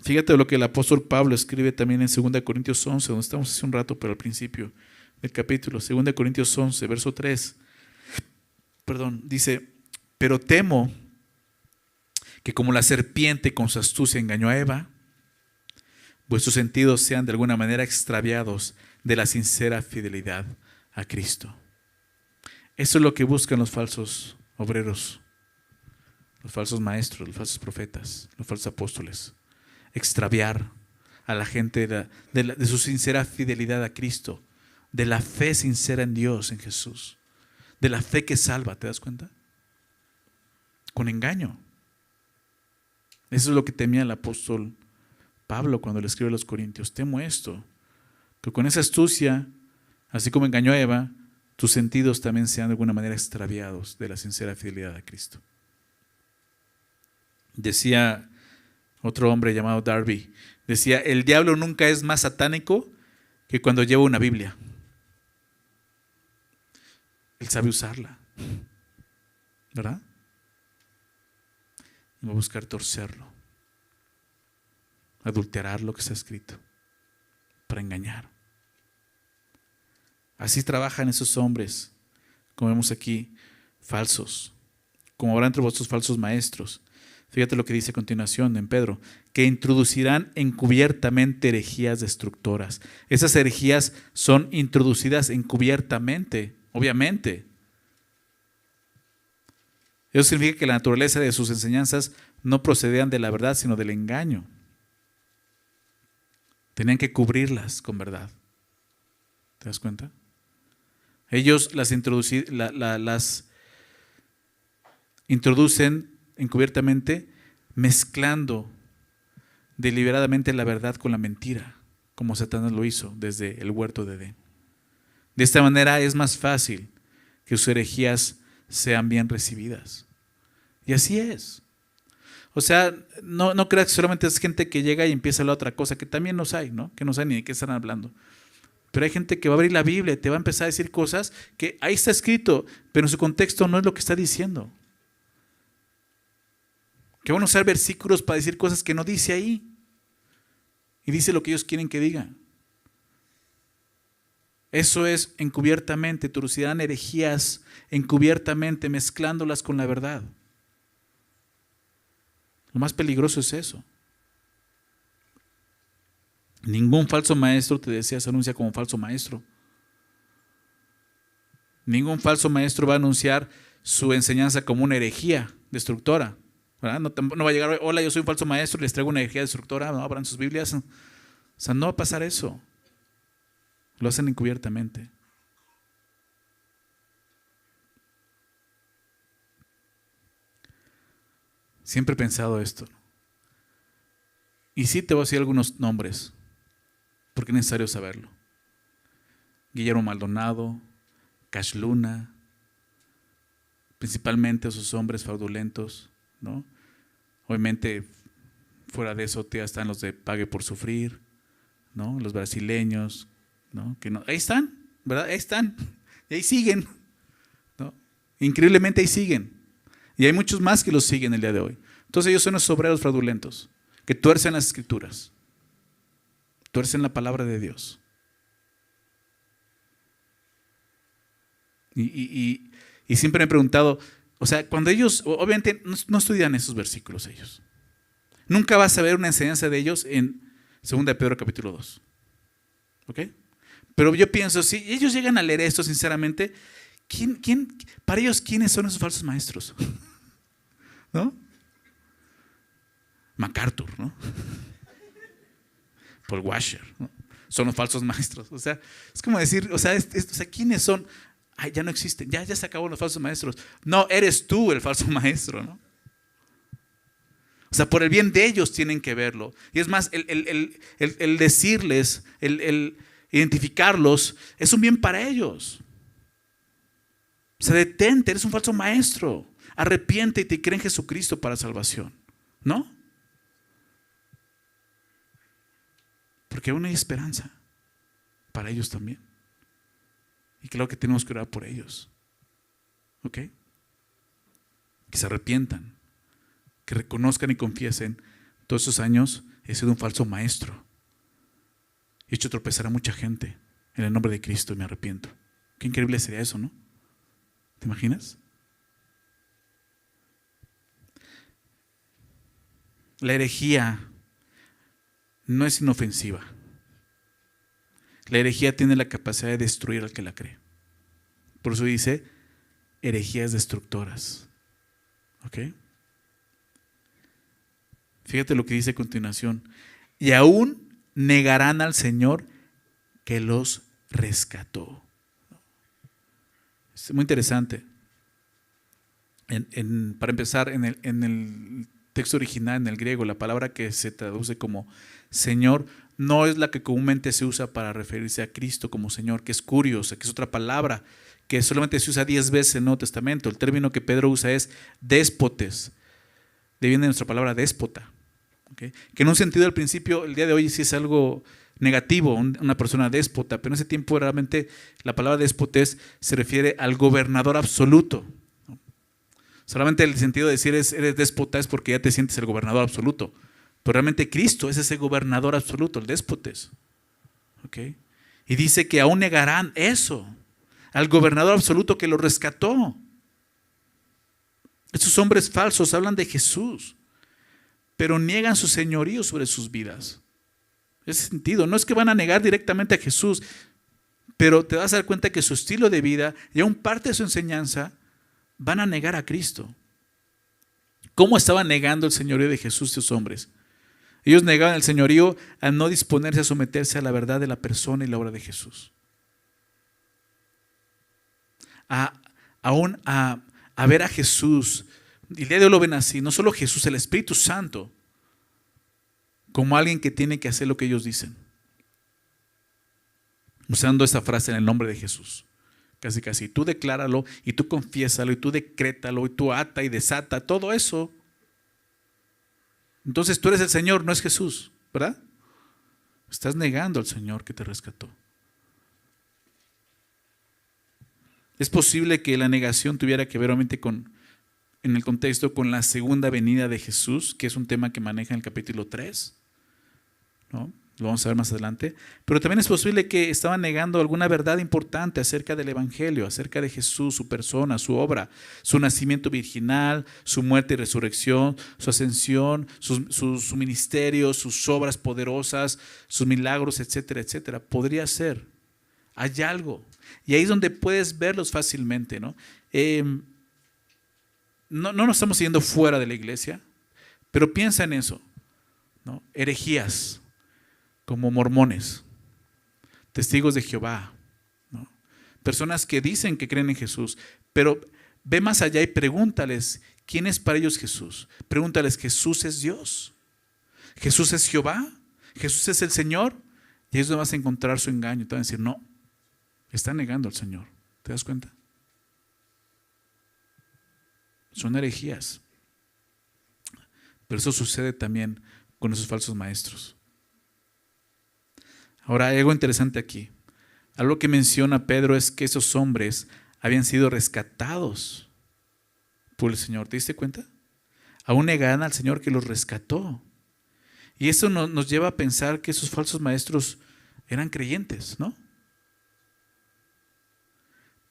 Speaker 1: Fíjate lo que el apóstol Pablo escribe también en 2 Corintios 11, donde estamos hace un rato, pero al principio del capítulo. 2 Corintios 11, verso 3. Dice, pero temo que como la serpiente con su astucia engañó a Eva, vuestros sentidos sean de alguna manera extraviados de la sincera fidelidad a Cristo. Eso es lo que buscan los falsos obreros, los falsos maestros, los falsos profetas, los falsos apóstoles. Extraviar a la gente de su sincera fidelidad a Cristo, de la fe sincera en Dios, en Jesús, de la fe que salva, ¿te das cuenta? Con engaño. Eso es lo que temía el apóstol Pablo cuando le escribe a los Corintios. Temo esto, que con esa astucia, así como engañó a Eva, tus sentidos también sean de alguna manera extraviados de la sincera fidelidad a Cristo. Decía otro hombre llamado Darby, decía, el diablo nunca es más satánico que cuando lleva una Biblia. Él sabe usarla, ¿verdad? Y va a buscar torcerlo, adulterar lo que está escrito, para engañar. Así trabajan esos hombres, como vemos aquí, falsos, como habrá entre vosotros falsos maestros. Fíjate lo que dice a continuación en Pedro, que introducirán encubiertamente herejías destructoras. Esas herejías son introducidas encubiertamente, obviamente. Eso significa que la naturaleza de sus enseñanzas no procedían de la verdad, sino del engaño. Tenían que cubrirlas con verdad. ¿Te das cuenta? Ellos las introducen encubiertamente, mezclando deliberadamente la verdad con la mentira, como Satanás lo hizo desde el huerto de Edén. De esta manera es más fácil que sus herejías sean bien recibidas. Y así es. O sea, no creas que solamente es gente que llega y empieza a hablar otra cosa, que también los hay, ¿no? Que no saben ni de qué están hablando. Pero hay gente que va a abrir la Biblia y te va a empezar a decir cosas que ahí está escrito, pero en su contexto no es lo que está diciendo. Que van a usar versículos para decir cosas que no dice ahí. Y dice lo que ellos quieren que diga. Eso es encubiertamente, introducirán herejías encubiertamente, mezclándolas con la verdad. Lo más peligroso es eso. Ningún falso maestro, te decía, se anuncia como falso maestro. Ningún falso maestro va a anunciar su enseñanza como una herejía destructora. ¿Verdad? No va a llegar, hola, yo soy un falso maestro y les traigo una herejía destructora, no abran sus Biblias. O sea, no va a pasar eso. Lo hacen encubiertamente. Siempre he pensado esto. Y sí te voy a decir algunos nombres, porque es necesario saberlo. Guillermo Maldonado, Cash Luna, principalmente esos hombres fraudulentos, ¿no? Obviamente, fuera de eso ya están los de Pague por Sufrir, ¿no? Los brasileños, ¿no? Que no, ahí están, ¿verdad? Ahí están, y ahí siguen, ¿no? Increíblemente ahí siguen. Y hay muchos más que los siguen el día de hoy. Entonces ellos son los obreros fraudulentos, que tuercen las escrituras, tuercen la palabra de Dios. Y siempre me he preguntado, o sea, cuando ellos, obviamente no estudian esos versículos ellos. Nunca vas a ver una enseñanza de ellos en 2 de Pedro capítulo 2. ¿Ok? Pero yo pienso, si ellos llegan a leer esto sinceramente, para ellos, ¿quiénes son esos falsos maestros? ¿No? MacArthur, ¿no? Paul Washer, ¿no? Son los falsos maestros. O sea, es como decir, o sea, ¿quiénes son? Ay, ya no existen, ya se acabaron los falsos maestros. No, eres tú el falso maestro, ¿no? O sea, por el bien de ellos tienen que verlo. Y es más, el decirles, el identificarlos, es un bien para ellos. O sea, detente, eres un falso maestro. Arrepiéntete y cree en Jesucristo para salvación, ¿no? Porque aún hay esperanza para ellos también. Y claro que tenemos que orar por ellos. ¿Ok? Que se arrepientan, que reconozcan y confiesen: todos esos años he sido un falso maestro, he hecho tropezar a mucha gente en el nombre de Cristo y me arrepiento. Qué increíble sería eso, ¿no? ¿Te imaginas? La herejía no es inofensiva. La herejía tiene la capacidad de destruir al que la cree. Por eso dice herejías destructoras. ¿Ok? Fíjate lo que dice a continuación. Y aún negarán al Señor que los rescató. Es muy interesante. Para empezar, en el texto original, en el griego, la palabra que se traduce como Señor no es la que comúnmente se usa para referirse a Cristo como Señor, que es kurios, que es otra palabra que solamente se usa 10 veces en el Nuevo Testamento. El término que Pedro usa es déspotes. De ahí viene nuestra palabra déspota. ¿Okay? Que en un sentido al principio, el día de hoy sí es algo negativo, una persona déspota, pero en ese tiempo realmente la palabra déspotes se refiere al gobernador absoluto. Solamente el sentido de decir eres déspota es porque ya te sientes el gobernador absoluto. Pero realmente Cristo es ese gobernador absoluto, el déspotes. ¿Okay? Y dice que aún negarán eso, al gobernador absoluto que lo rescató. Estos hombres falsos hablan de Jesús, pero niegan su señorío sobre sus vidas. Ese sentido, no es que van a negar directamente a Jesús, pero te vas a dar cuenta que su estilo de vida y aún parte de su enseñanza van a negar a Cristo. ¿Cómo estaban negando el señorío de Jesús estos hombres? Ellos negaban el señorío al no disponerse a someterse a la verdad de la persona y la obra de Jesús. Aún a ver a Jesús, y el día de hoy lo ven así, no solo Jesús, el Espíritu Santo, como alguien que tiene que hacer lo que ellos dicen. Usando esta frase en el nombre de Jesús. Casi casi, tú decláralo y tú confiésalo y tú decrétalo y tú ata y desata, todo eso. Entonces tú eres el Señor, no es Jesús, ¿verdad? Estás negando al Señor que te rescató. Es posible que la negación tuviera que ver obviamente en el contexto con la segunda venida de Jesús, que es un tema que maneja en el capítulo 3, ¿no? Lo vamos a ver más adelante. Pero también es posible que estaban negando alguna verdad importante acerca del Evangelio, acerca de Jesús, su persona, su obra, su nacimiento virginal, su muerte y resurrección, su ascensión, su ministerio, sus obras poderosas, sus milagros, etcétera, etcétera. Podría ser. Hay algo. Y ahí es donde puedes verlos fácilmente, ¿no? No nos estamos yendo fuera de la iglesia, pero piensa en eso, ¿no? Herejías como mormones, testigos de Jehová, ¿no? Personas que dicen que creen en Jesús, pero ve más allá y pregúntales, ¿quién es para ellos Jesús? Pregúntales, ¿Jesús es Dios? ¿Jesús es Jehová? ¿Jesús es el Señor? Y es donde vas a encontrar su engaño. Te van a decir, no, está negando al Señor. ¿Te das cuenta? Son herejías. Pero eso sucede también con esos falsos maestros. Ahora, hay algo interesante aquí. Algo que menciona Pedro es que esos hombres habían sido rescatados por el Señor. ¿Te diste cuenta? Aún negan al Señor que los rescató. Y eso nos lleva a pensar que esos falsos maestros eran creyentes, ¿no?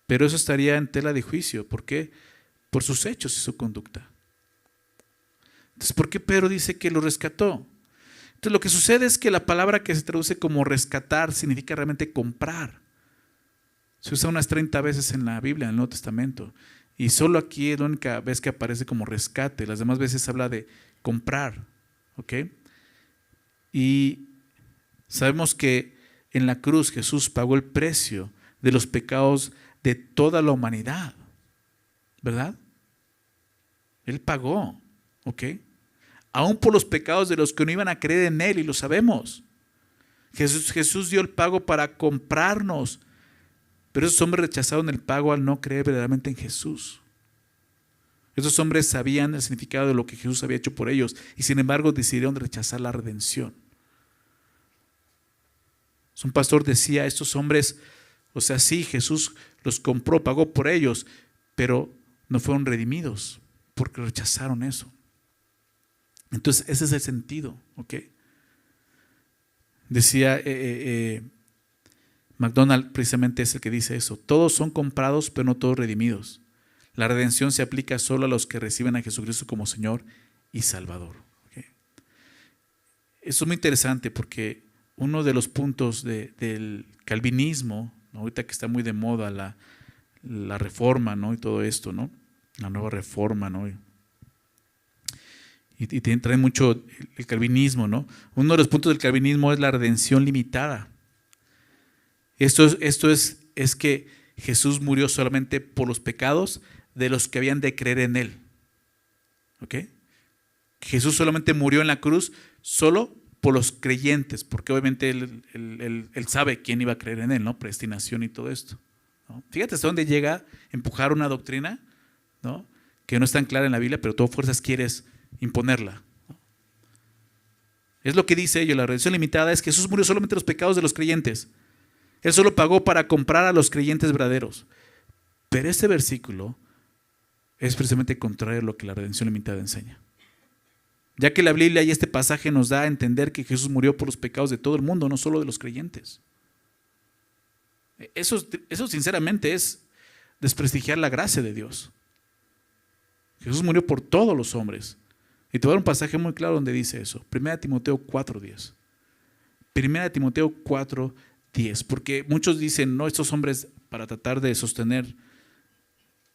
Speaker 1: Pero eso estaría en tela de juicio. ¿Por qué? Por sus hechos y su conducta. Entonces, ¿por qué Pedro dice que los rescató? Entonces, lo que sucede es que la palabra que se traduce como rescatar significa realmente comprar. Se usa unas 30 veces en la Biblia, en el Nuevo Testamento. Y solo aquí es la única vez que aparece como rescate. Las demás veces habla de comprar. ¿Ok? Y sabemos que en la cruz Jesús pagó el precio de los pecados de toda la humanidad. ¿Verdad? Él pagó. ¿Ok? Aún por los pecados de los que no iban a creer en Él, y lo sabemos. Jesús dio el pago para comprarnos, pero esos hombres rechazaron el pago al no creer verdaderamente en Jesús. Esos hombres sabían el significado de lo que Jesús había hecho por ellos y sin embargo decidieron rechazar la redención. Un pastor decía, estos hombres, o sea, sí, Jesús los compró, pagó por ellos, pero no fueron redimidos porque rechazaron eso. Entonces, ese es el sentido, ¿ok? Decía MacDonald, precisamente es el que dice eso. Todos son comprados, pero no todos redimidos. La redención se aplica solo a los que reciben a Jesucristo como Señor y Salvador. ¿Okay? Eso es muy interesante porque uno de los puntos del calvinismo, ¿no? Ahorita que está muy de moda la reforma, ¿no? Y todo esto, ¿no? La nueva reforma, ¿no? Y trae mucho el calvinismo, ¿no? Uno de los puntos del calvinismo es la redención limitada. Esto es que Jesús murió solamente por los pecados de los que habían de creer en Él. ¿Ok? Jesús solamente murió en la cruz solo por los creyentes, porque obviamente Él sabe quién iba a creer en Él, ¿no? Predestinación y todo esto, ¿no? Fíjate hasta dónde llega a empujar una doctrina, ¿no? Que no es tan clara en la Biblia, pero tú a fuerzas quieres imponerla. Es lo que dice ello, la redención limitada es que Jesús murió solamente los pecados de los creyentes. Él solo pagó para comprar a los creyentes verdaderos. Pero este versículo es precisamente contrario a lo que la redención limitada enseña. Ya que la Biblia y este pasaje nos da a entender que Jesús murió por los pecados de todo el mundo, no solo de los creyentes. Eso sinceramente es desprestigiar la gracia de Dios. Jesús murió por todos los hombres. Y te voy a dar un pasaje muy claro donde dice eso. 1 Timoteo 4:10. 1 Timoteo 4:10. Porque muchos dicen, no, estos hombres para tratar de sostener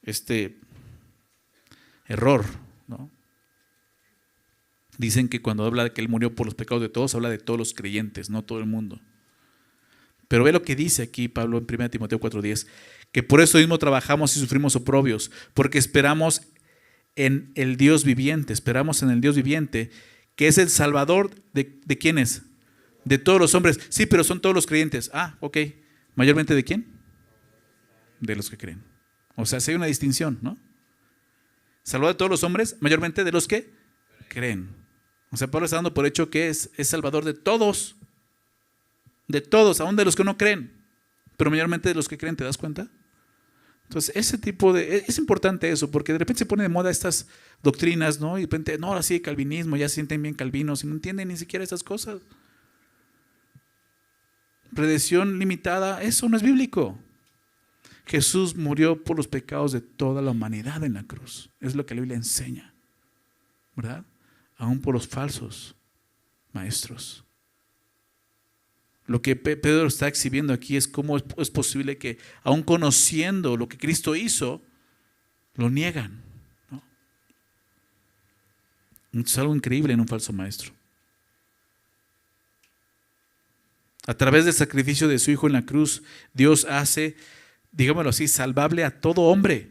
Speaker 1: este error, ¿no? Dicen que cuando habla de que Él murió por los pecados de todos, habla de todos los creyentes, no todo el mundo. Pero ve lo que dice aquí Pablo en 1 Timoteo 4:10. Que por eso mismo trabajamos y sufrimos oprobios, porque esperamos en el Dios viviente, que es el Salvador de ¿quiénes? De todos los hombres. Sí, pero son todos los creyentes. Ah, ok. ¿Mayormente de quién? De los que creen. O sea, sí hay una distinción, ¿no? Salvador de todos los hombres, mayormente de los que creen. O sea, Pablo está dando por hecho que es Salvador de todos, aún de los que no creen, pero mayormente de los que creen, ¿te das cuenta? Entonces, es importante eso, porque de repente se pone de moda estas doctrinas, ¿no? Y de repente, no, ahora sí, calvinismo, ya se sienten bien calvinos y no entienden ni siquiera esas cosas. Redención limitada, eso no es bíblico. Jesús murió por los pecados de toda la humanidad en la cruz. Es lo que la Biblia enseña, ¿verdad? Aún por los falsos maestros. Lo que Pedro está exhibiendo aquí es cómo es posible que, aun conociendo lo que Cristo hizo, lo niegan, ¿no? Es algo increíble en un falso maestro. A través del sacrificio de su Hijo en la cruz, Dios hace, digámoslo así, salvable a todo hombre.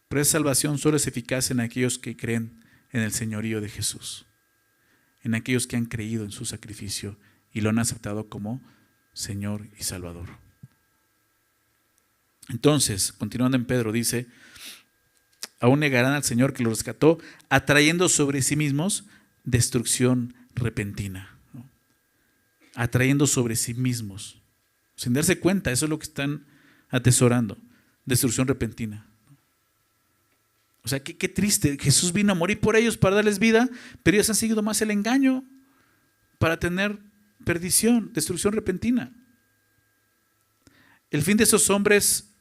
Speaker 1: Pero esa salvación solo es eficaz en aquellos que creen en el señorío de Jesús, en aquellos que han creído en su sacrificio y lo han aceptado como Señor y Salvador. Entonces, continuando en Pedro, dice, aún negarán al Señor que los rescató, atrayendo sobre sí mismos destrucción repentina. ¿No? Atrayendo sobre sí mismos. Sin darse cuenta, eso es lo que están atesorando. Destrucción repentina. O sea, qué triste. Jesús vino a morir por ellos para darles vida, pero ellos han seguido más el engaño para tener perdición, destrucción repentina. El fin de esos hombres,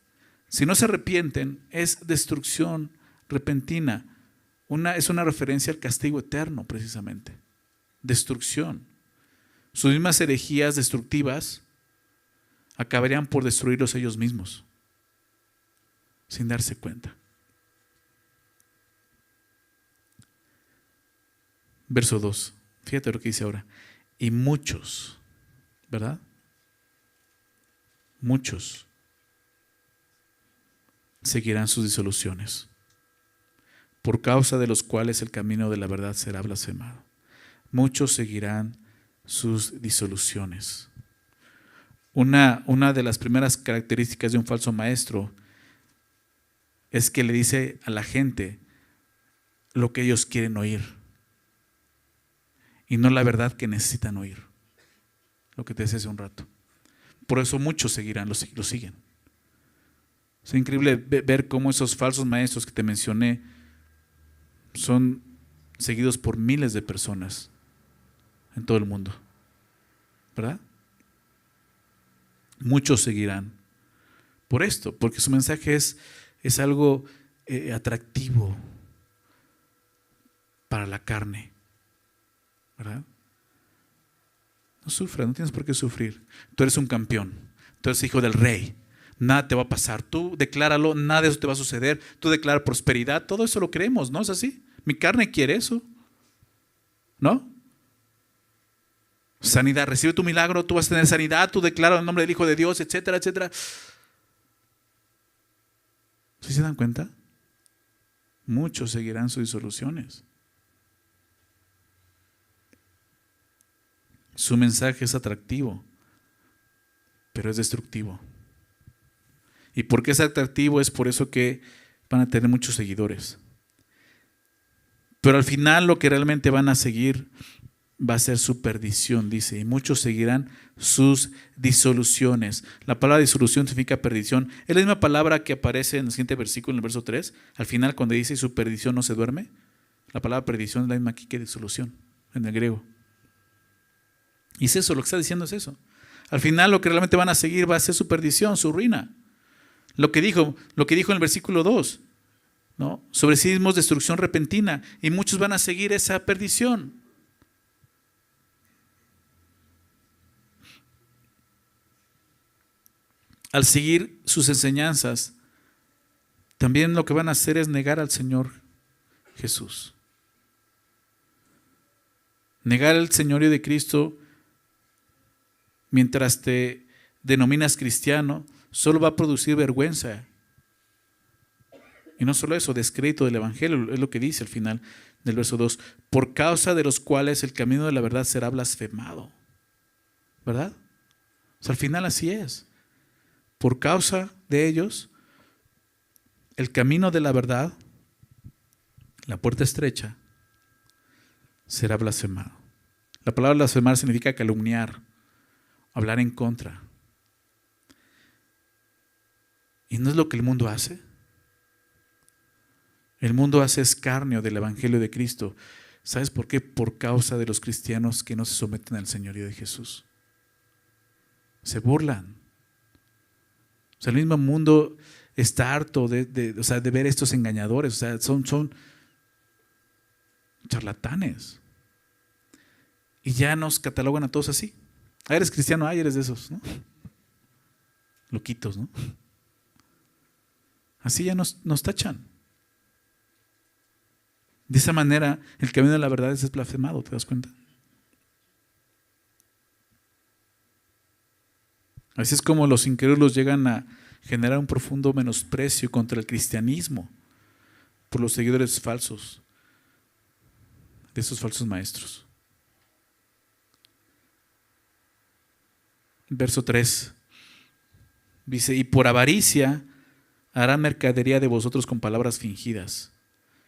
Speaker 1: si no se arrepienten, es destrucción repentina. Es una referencia al castigo eterno, precisamente. Destrucción. Sus mismas herejías destructivas acabarían por destruirlos ellos mismos, sin darse cuenta. Verso 2. Fíjate lo que dice ahora. Y muchos, ¿verdad? Muchos seguirán sus disoluciones, por causa de los cuales el camino de la verdad será blasfemado. Muchos seguirán sus disoluciones. Una de las primeras características de un falso maestro es que le dice a la gente lo que ellos quieren oír y no la verdad que necesitan oír. Lo que te decía hace un rato. Por eso muchos seguirán, lo siguen. Es increíble ver cómo esos falsos maestros que te mencioné son seguidos por miles de personas en todo el mundo, ¿verdad? Muchos seguirán por esto, porque su mensaje es algo atractivo para la carne, ¿verdad? No sufras, no tienes por qué sufrir. Tú eres un campeón, tú eres hijo del rey. Nada te va a pasar, tú decláralo, nada de eso te va a suceder. Tú declara prosperidad, todo eso lo creemos, ¿no es así? Mi carne quiere eso, ¿no? Sanidad, recibe tu milagro, tú vas a tener sanidad, tú declaras el nombre del Hijo de Dios, etcétera, etcétera. ¿Sí se dan cuenta? Muchos seguirán sus disoluciones. Su mensaje es atractivo, pero es destructivo. ¿Y por qué es atractivo? Es por eso que van a tener muchos seguidores. Pero al final lo que realmente van a seguir va a ser su perdición, dice, y muchos seguirán sus disoluciones. La palabra disolución significa perdición. Es la misma palabra que aparece en el siguiente versículo, en el verso 3, al final cuando dice su perdición no se duerme. La palabra perdición es la misma aquí que disolución, en el griego. Y es eso, lo que está diciendo es eso. Al final lo que realmente van a seguir va a ser su perdición, su ruina. Lo que dijo en el versículo 2, ¿no? Sobre sí mismos destrucción repentina, y muchos van a seguir esa perdición. Al seguir sus enseñanzas, también lo que van a hacer es negar al Señor Jesús. Negar el señorío de Cristo mientras te denominas cristiano, solo va a producir vergüenza. Y no solo eso, descrédito del Evangelio, es lo que dice al final del verso 2, por causa de los cuales el camino de la verdad será blasfemado. ¿Verdad? O sea, al final así es. Por causa de ellos, el camino de la verdad, la puerta estrecha, será blasfemado. La palabra blasfemar significa calumniar, hablar en contra. ¿Y no es lo que el mundo hace? El mundo hace escarnio del Evangelio de Cristo. ¿Sabes por qué? Por causa de los cristianos que no se someten al señorío de Jesús. Se burlan. O sea, el mismo mundo está harto de ver estos engañadores. O sea, son charlatanes. Y ya nos catalogan a todos así. Eres cristiano, eres de esos, ¿no? Loquitos, ¿no? Así ya nos tachan. De esa manera, el camino de la verdad es blasfemado, ¿te das cuenta? Así es como los incrédulos llegan a generar un profundo menosprecio contra el cristianismo por los seguidores falsos de esos falsos maestros. Verso 3. Dice, y por avaricia harán mercadería de vosotros con palabras fingidas.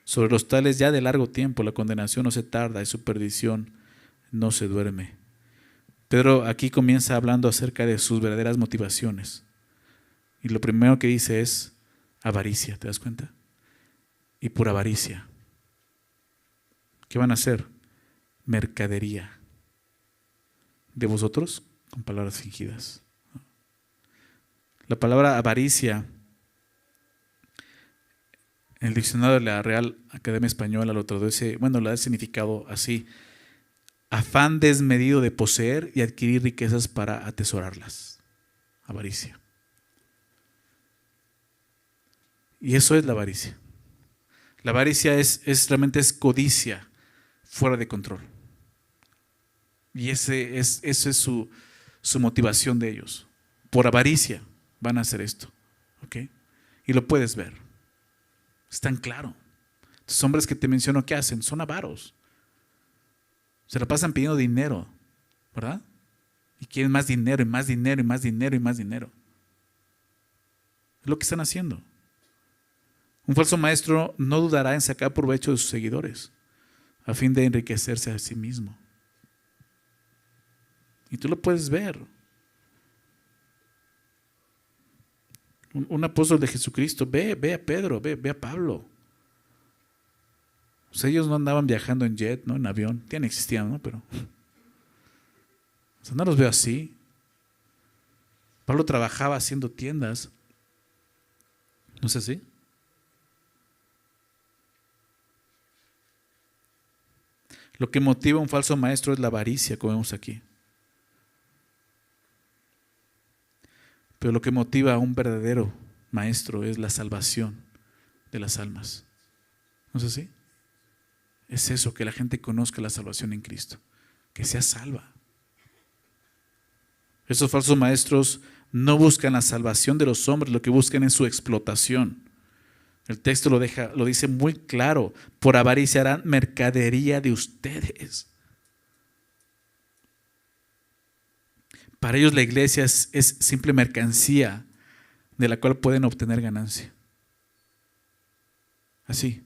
Speaker 1: Sobre los tales ya de largo tiempo la condenación no se tarda y su perdición no se duerme. Pedro aquí comienza hablando acerca de sus verdaderas motivaciones. Y lo primero que dice es avaricia, ¿te das cuenta? Y por avaricia, ¿qué van a hacer? Mercadería de vosotros con palabras fingidas. La palabra avaricia en el diccionario de la Real Academia Española lo traduce, bueno, lo da el significado así: afán desmedido de poseer y adquirir riquezas para atesorarlas. Avaricia. Y eso es la avaricia. La avaricia realmente es codicia fuera de control. Y esa es su motivación de ellos. Por avaricia van a hacer esto. ¿Ok? Y lo puedes ver. Es tan claro. Los hombres que te menciono, ¿qué hacen? Son avaros. Se la pasan pidiendo dinero, ¿verdad? Y quieren más dinero, y más dinero, y más dinero, y más dinero. Es lo que están haciendo. Un falso maestro no dudará en sacar provecho de sus seguidores a fin de enriquecerse a sí mismo. Y tú lo puedes ver. Un apóstol de Jesucristo, ve a Pedro, ve a Pablo. O sea, ellos no andaban viajando en jet, ¿no? En avión. Ya no existían, ¿no? Pero o sea, no los veo así. Pablo trabajaba haciendo tiendas. ¿No es así? Lo que motiva a un falso maestro es la avaricia, como vemos aquí. Pero lo que motiva a un verdadero maestro es la salvación de las almas. ¿No es así? Es eso, que la gente conozca la salvación en Cristo, que sea salva. Esos falsos maestros no buscan la salvación de los hombres, lo que buscan es su explotación. El texto lo dice muy claro: por avaricia harán mercadería de ustedes. Para ellos la iglesia es simple mercancía de la cual pueden obtener ganancia. Así.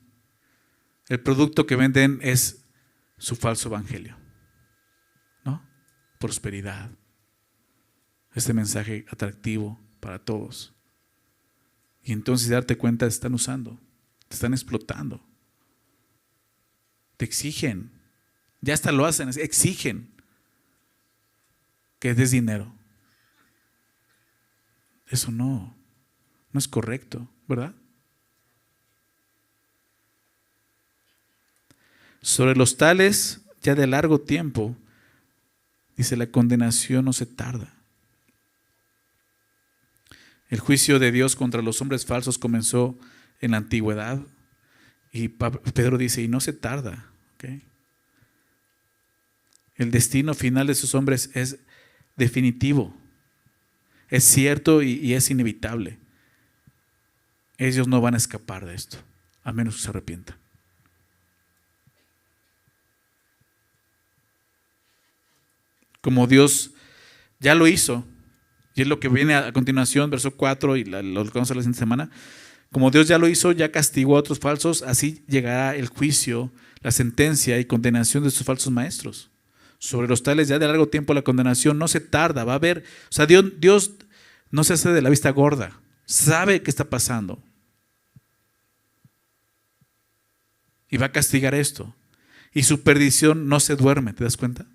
Speaker 1: El producto que venden es su falso evangelio, ¿no? Prosperidad. Este mensaje atractivo para todos. Y entonces darte cuenta, te están usando, te están explotando, te exigen, ya hasta lo hacen, exigen que des dinero. Eso no es correcto, ¿verdad? Sobre los tales, ya de largo tiempo, dice, la condenación no se tarda. El juicio de Dios contra los hombres falsos comenzó en la antigüedad. Y Pedro dice, y no se tarda. ¿Okay? El destino final de esos hombres es definitivo. Es cierto y es inevitable. Ellos no van a escapar de esto, a menos que se arrepientan. Como Dios ya lo hizo, y es lo que viene a continuación, verso 4, y lo que vamos a ver la siguiente semana. Como Dios ya lo hizo, ya castigó a otros falsos, así llegará el juicio, la sentencia y condenación de estos falsos maestros. Sobre los tales ya de largo tiempo la condenación no se tarda, va a haber, o sea, Dios no se hace de la vista gorda, sabe qué está pasando. Y va a castigar esto. Y su perdición no se duerme, ¿te das cuenta?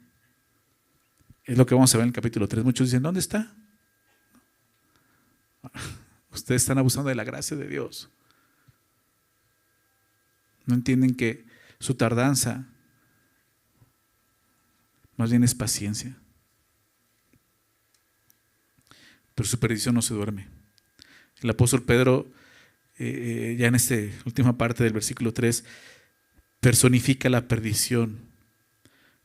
Speaker 1: Es lo que vamos a ver en el capítulo 3. Muchos dicen, ¿dónde está? Ustedes están abusando de la gracia de Dios. No entienden que su tardanza más bien es paciencia. Pero su perdición no se duerme. El apóstol Pedro, ya en esta última parte del versículo 3, personifica la perdición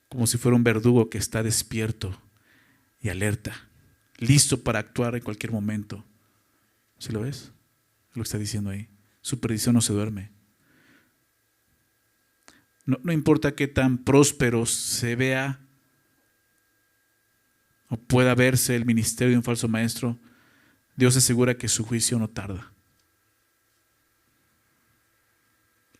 Speaker 1: como si fuera un verdugo que está despierto y alerta, listo para actuar en cualquier momento. ¿Sí lo ves? Es lo que está diciendo ahí. Su perdición no se duerme. No importa qué tan próspero se vea o pueda verse el ministerio de un falso maestro, Dios asegura que su juicio no tarda.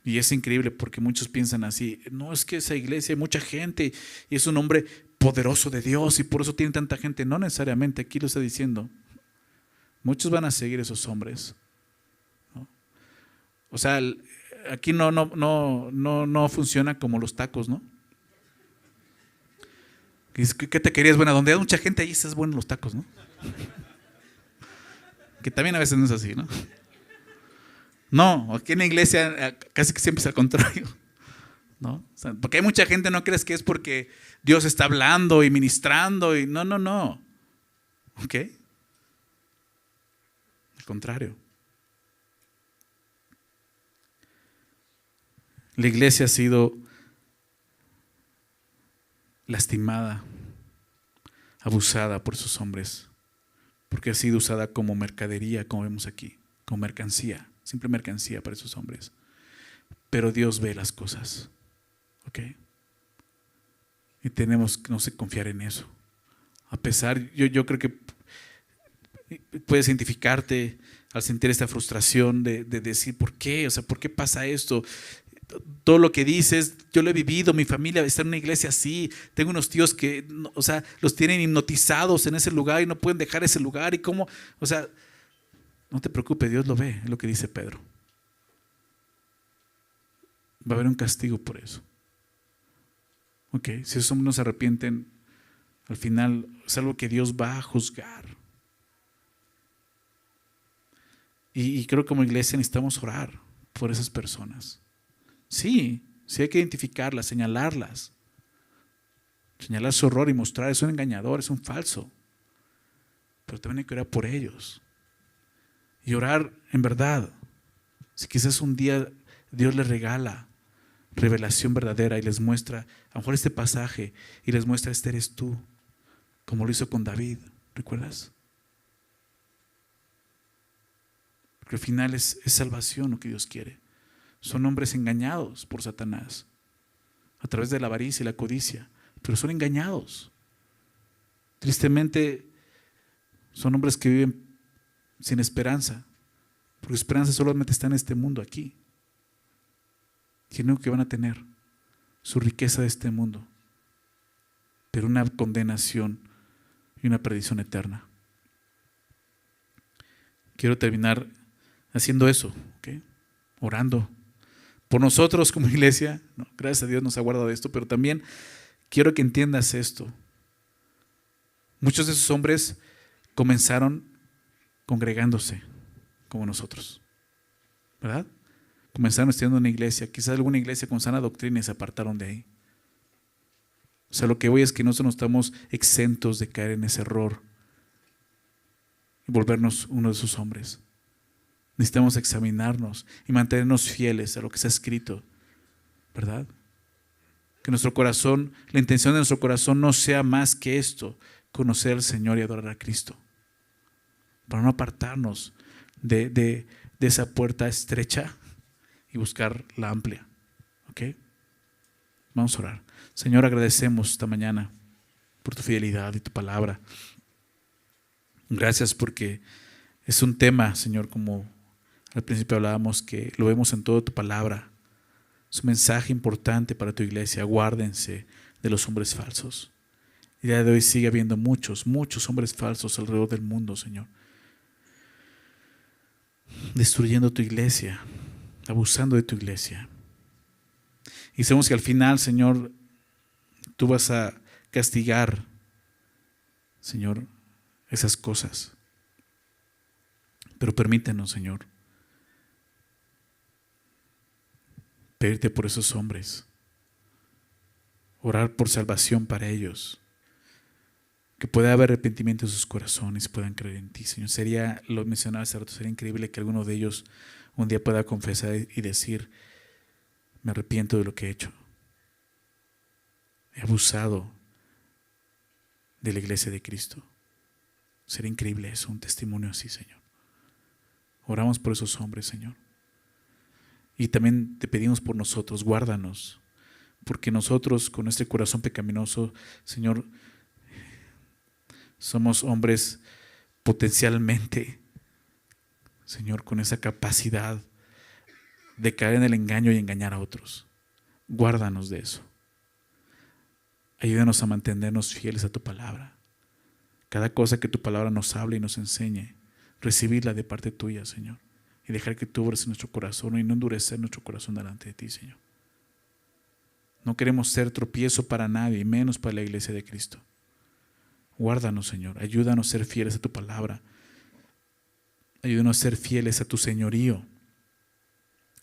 Speaker 1: Y es increíble porque muchos piensan así, no, es que esa iglesia hay mucha gente y es un hombre poderoso de Dios y por eso tiene tanta gente. No necesariamente, aquí lo está diciendo. Muchos van a seguir esos hombres, ¿no? O sea, aquí no funciona como los tacos, ¿no? ¿Qué te querías? Bueno, donde hay mucha gente, ahí estás bueno los tacos, ¿no? Que también a veces no es así, ¿no? No, aquí en la iglesia casi que siempre es al contrario, ¿no? O sea, porque hay mucha gente, no crees que es porque Dios está hablando y ministrando y no. ¿Ok? Al contrario. La iglesia ha sido lastimada, abusada por esos hombres, porque ha sido usada como mercadería, como vemos aquí, como mercancía, simple mercancía para esos hombres. Pero Dios ve las cosas, ¿ok? Y tenemos que no sé, confiar en eso. A pesar, yo creo que puedes identificarte al sentir esta frustración de decir, ¿por qué? O sea, ¿por qué pasa esto? Todo lo que dices, yo lo he vivido, mi familia está en una iglesia así, tengo unos tíos que, o sea, los tienen hipnotizados en ese lugar y no pueden dejar ese lugar y cómo, o sea, no te preocupes, Dios lo ve, es lo que dice Pedro. Va a haber un castigo por eso. Ok, si esos hombres no se arrepienten, al final es algo que Dios va a juzgar. Y creo que como iglesia necesitamos orar por esas personas. Sí hay que identificarlas, señalarlas. Señalar su error y mostrar, es un engañador, es un falso. Pero también hay que orar por ellos. Y orar en verdad. Si quizás un día Dios les regala revelación verdadera y les muestra, a lo mejor este pasaje, y les muestra, este eres tú, como lo hizo con David, ¿recuerdas? Porque al final es salvación lo que Dios quiere. Son hombres engañados por Satanás a través de la avaricia y la codicia, pero son engañados. Tristemente son hombres que viven sin esperanza, porque esperanza solamente está en este mundo aquí. Y lo único que van a tener, su riqueza de este mundo, pero una condenación y una perdición eterna. Quiero terminar haciendo eso, ¿okay? Orando por nosotros como iglesia, ¿no? Gracias a Dios nos ha guardado esto, pero también quiero que entiendas esto. Muchos de esos hombres comenzaron congregándose como nosotros, ¿verdad? Comenzaron estudiando una iglesia, quizás alguna iglesia con sana doctrina y se apartaron de ahí. O sea, lo que voy es que nosotros no estamos exentos de caer en ese error y volvernos uno de esos hombres. Necesitamos examinarnos y mantenernos fieles a lo que está escrito, ¿verdad? Que nuestro corazón, la intención de nuestro corazón no sea más que esto, conocer al Señor y adorar a Cristo, para no apartarnos de esa puerta estrecha y buscar la amplia. ¿Ok? Vamos a orar. Señor, agradecemos esta mañana por tu fidelidad y tu palabra. Gracias porque es un tema, Señor, como al principio hablábamos, que lo vemos en toda tu palabra. Es un mensaje importante para tu iglesia. Guárdense de los hombres falsos. El día de hoy sigue habiendo muchos hombres falsos alrededor del mundo, Señor, destruyendo tu iglesia, abusando de tu iglesia. Y sabemos que al final, Señor, tú vas a castigar, Señor, esas cosas. Pero permítenos, Señor, pedirte por esos hombres, orar por salvación para ellos, que pueda haber arrepentimiento en sus corazones y puedan creer en ti, Señor. Sería, lo mencionaba hace rato, sería increíble que alguno de ellos un día pueda confesar y decir: me arrepiento de lo que he hecho. He abusado de la iglesia de Cristo. Sería increíble eso, un testimonio así, Señor. Oramos por esos hombres, Señor. Y también te pedimos por nosotros, guárdanos, porque nosotros con este corazón pecaminoso, Señor, Somos hombres potencialmente, Señor, con esa capacidad de caer en el engaño y engañar a otros. Guárdanos de eso. Ayúdanos a mantenernos fieles a tu palabra. Cada cosa que tu palabra nos hable y nos enseñe, recibirla de parte tuya, Señor, y dejar que tú obres en nuestro corazón y no endurecer nuestro corazón delante de ti, Señor. No queremos ser tropiezo para nadie, menos para la iglesia de Cristo. Guárdanos, Señor. Ayúdanos a ser fieles a tu palabra. Ayúdanos a ser fieles a tu señorío.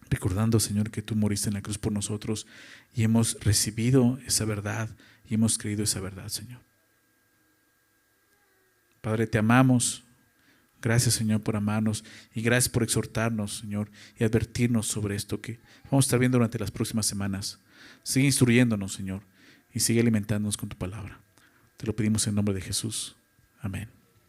Speaker 1: Recordando, Señor, que tú moriste en la cruz por nosotros y hemos recibido esa verdad y hemos creído esa verdad, Señor. Padre, te amamos. Gracias, Señor, por amarnos y gracias por exhortarnos, Señor, y advertirnos sobre esto que vamos a estar viendo durante las próximas semanas. Sigue instruyéndonos, Señor, y sigue alimentándonos con tu palabra. Te lo pedimos en nombre de Jesús. Amén.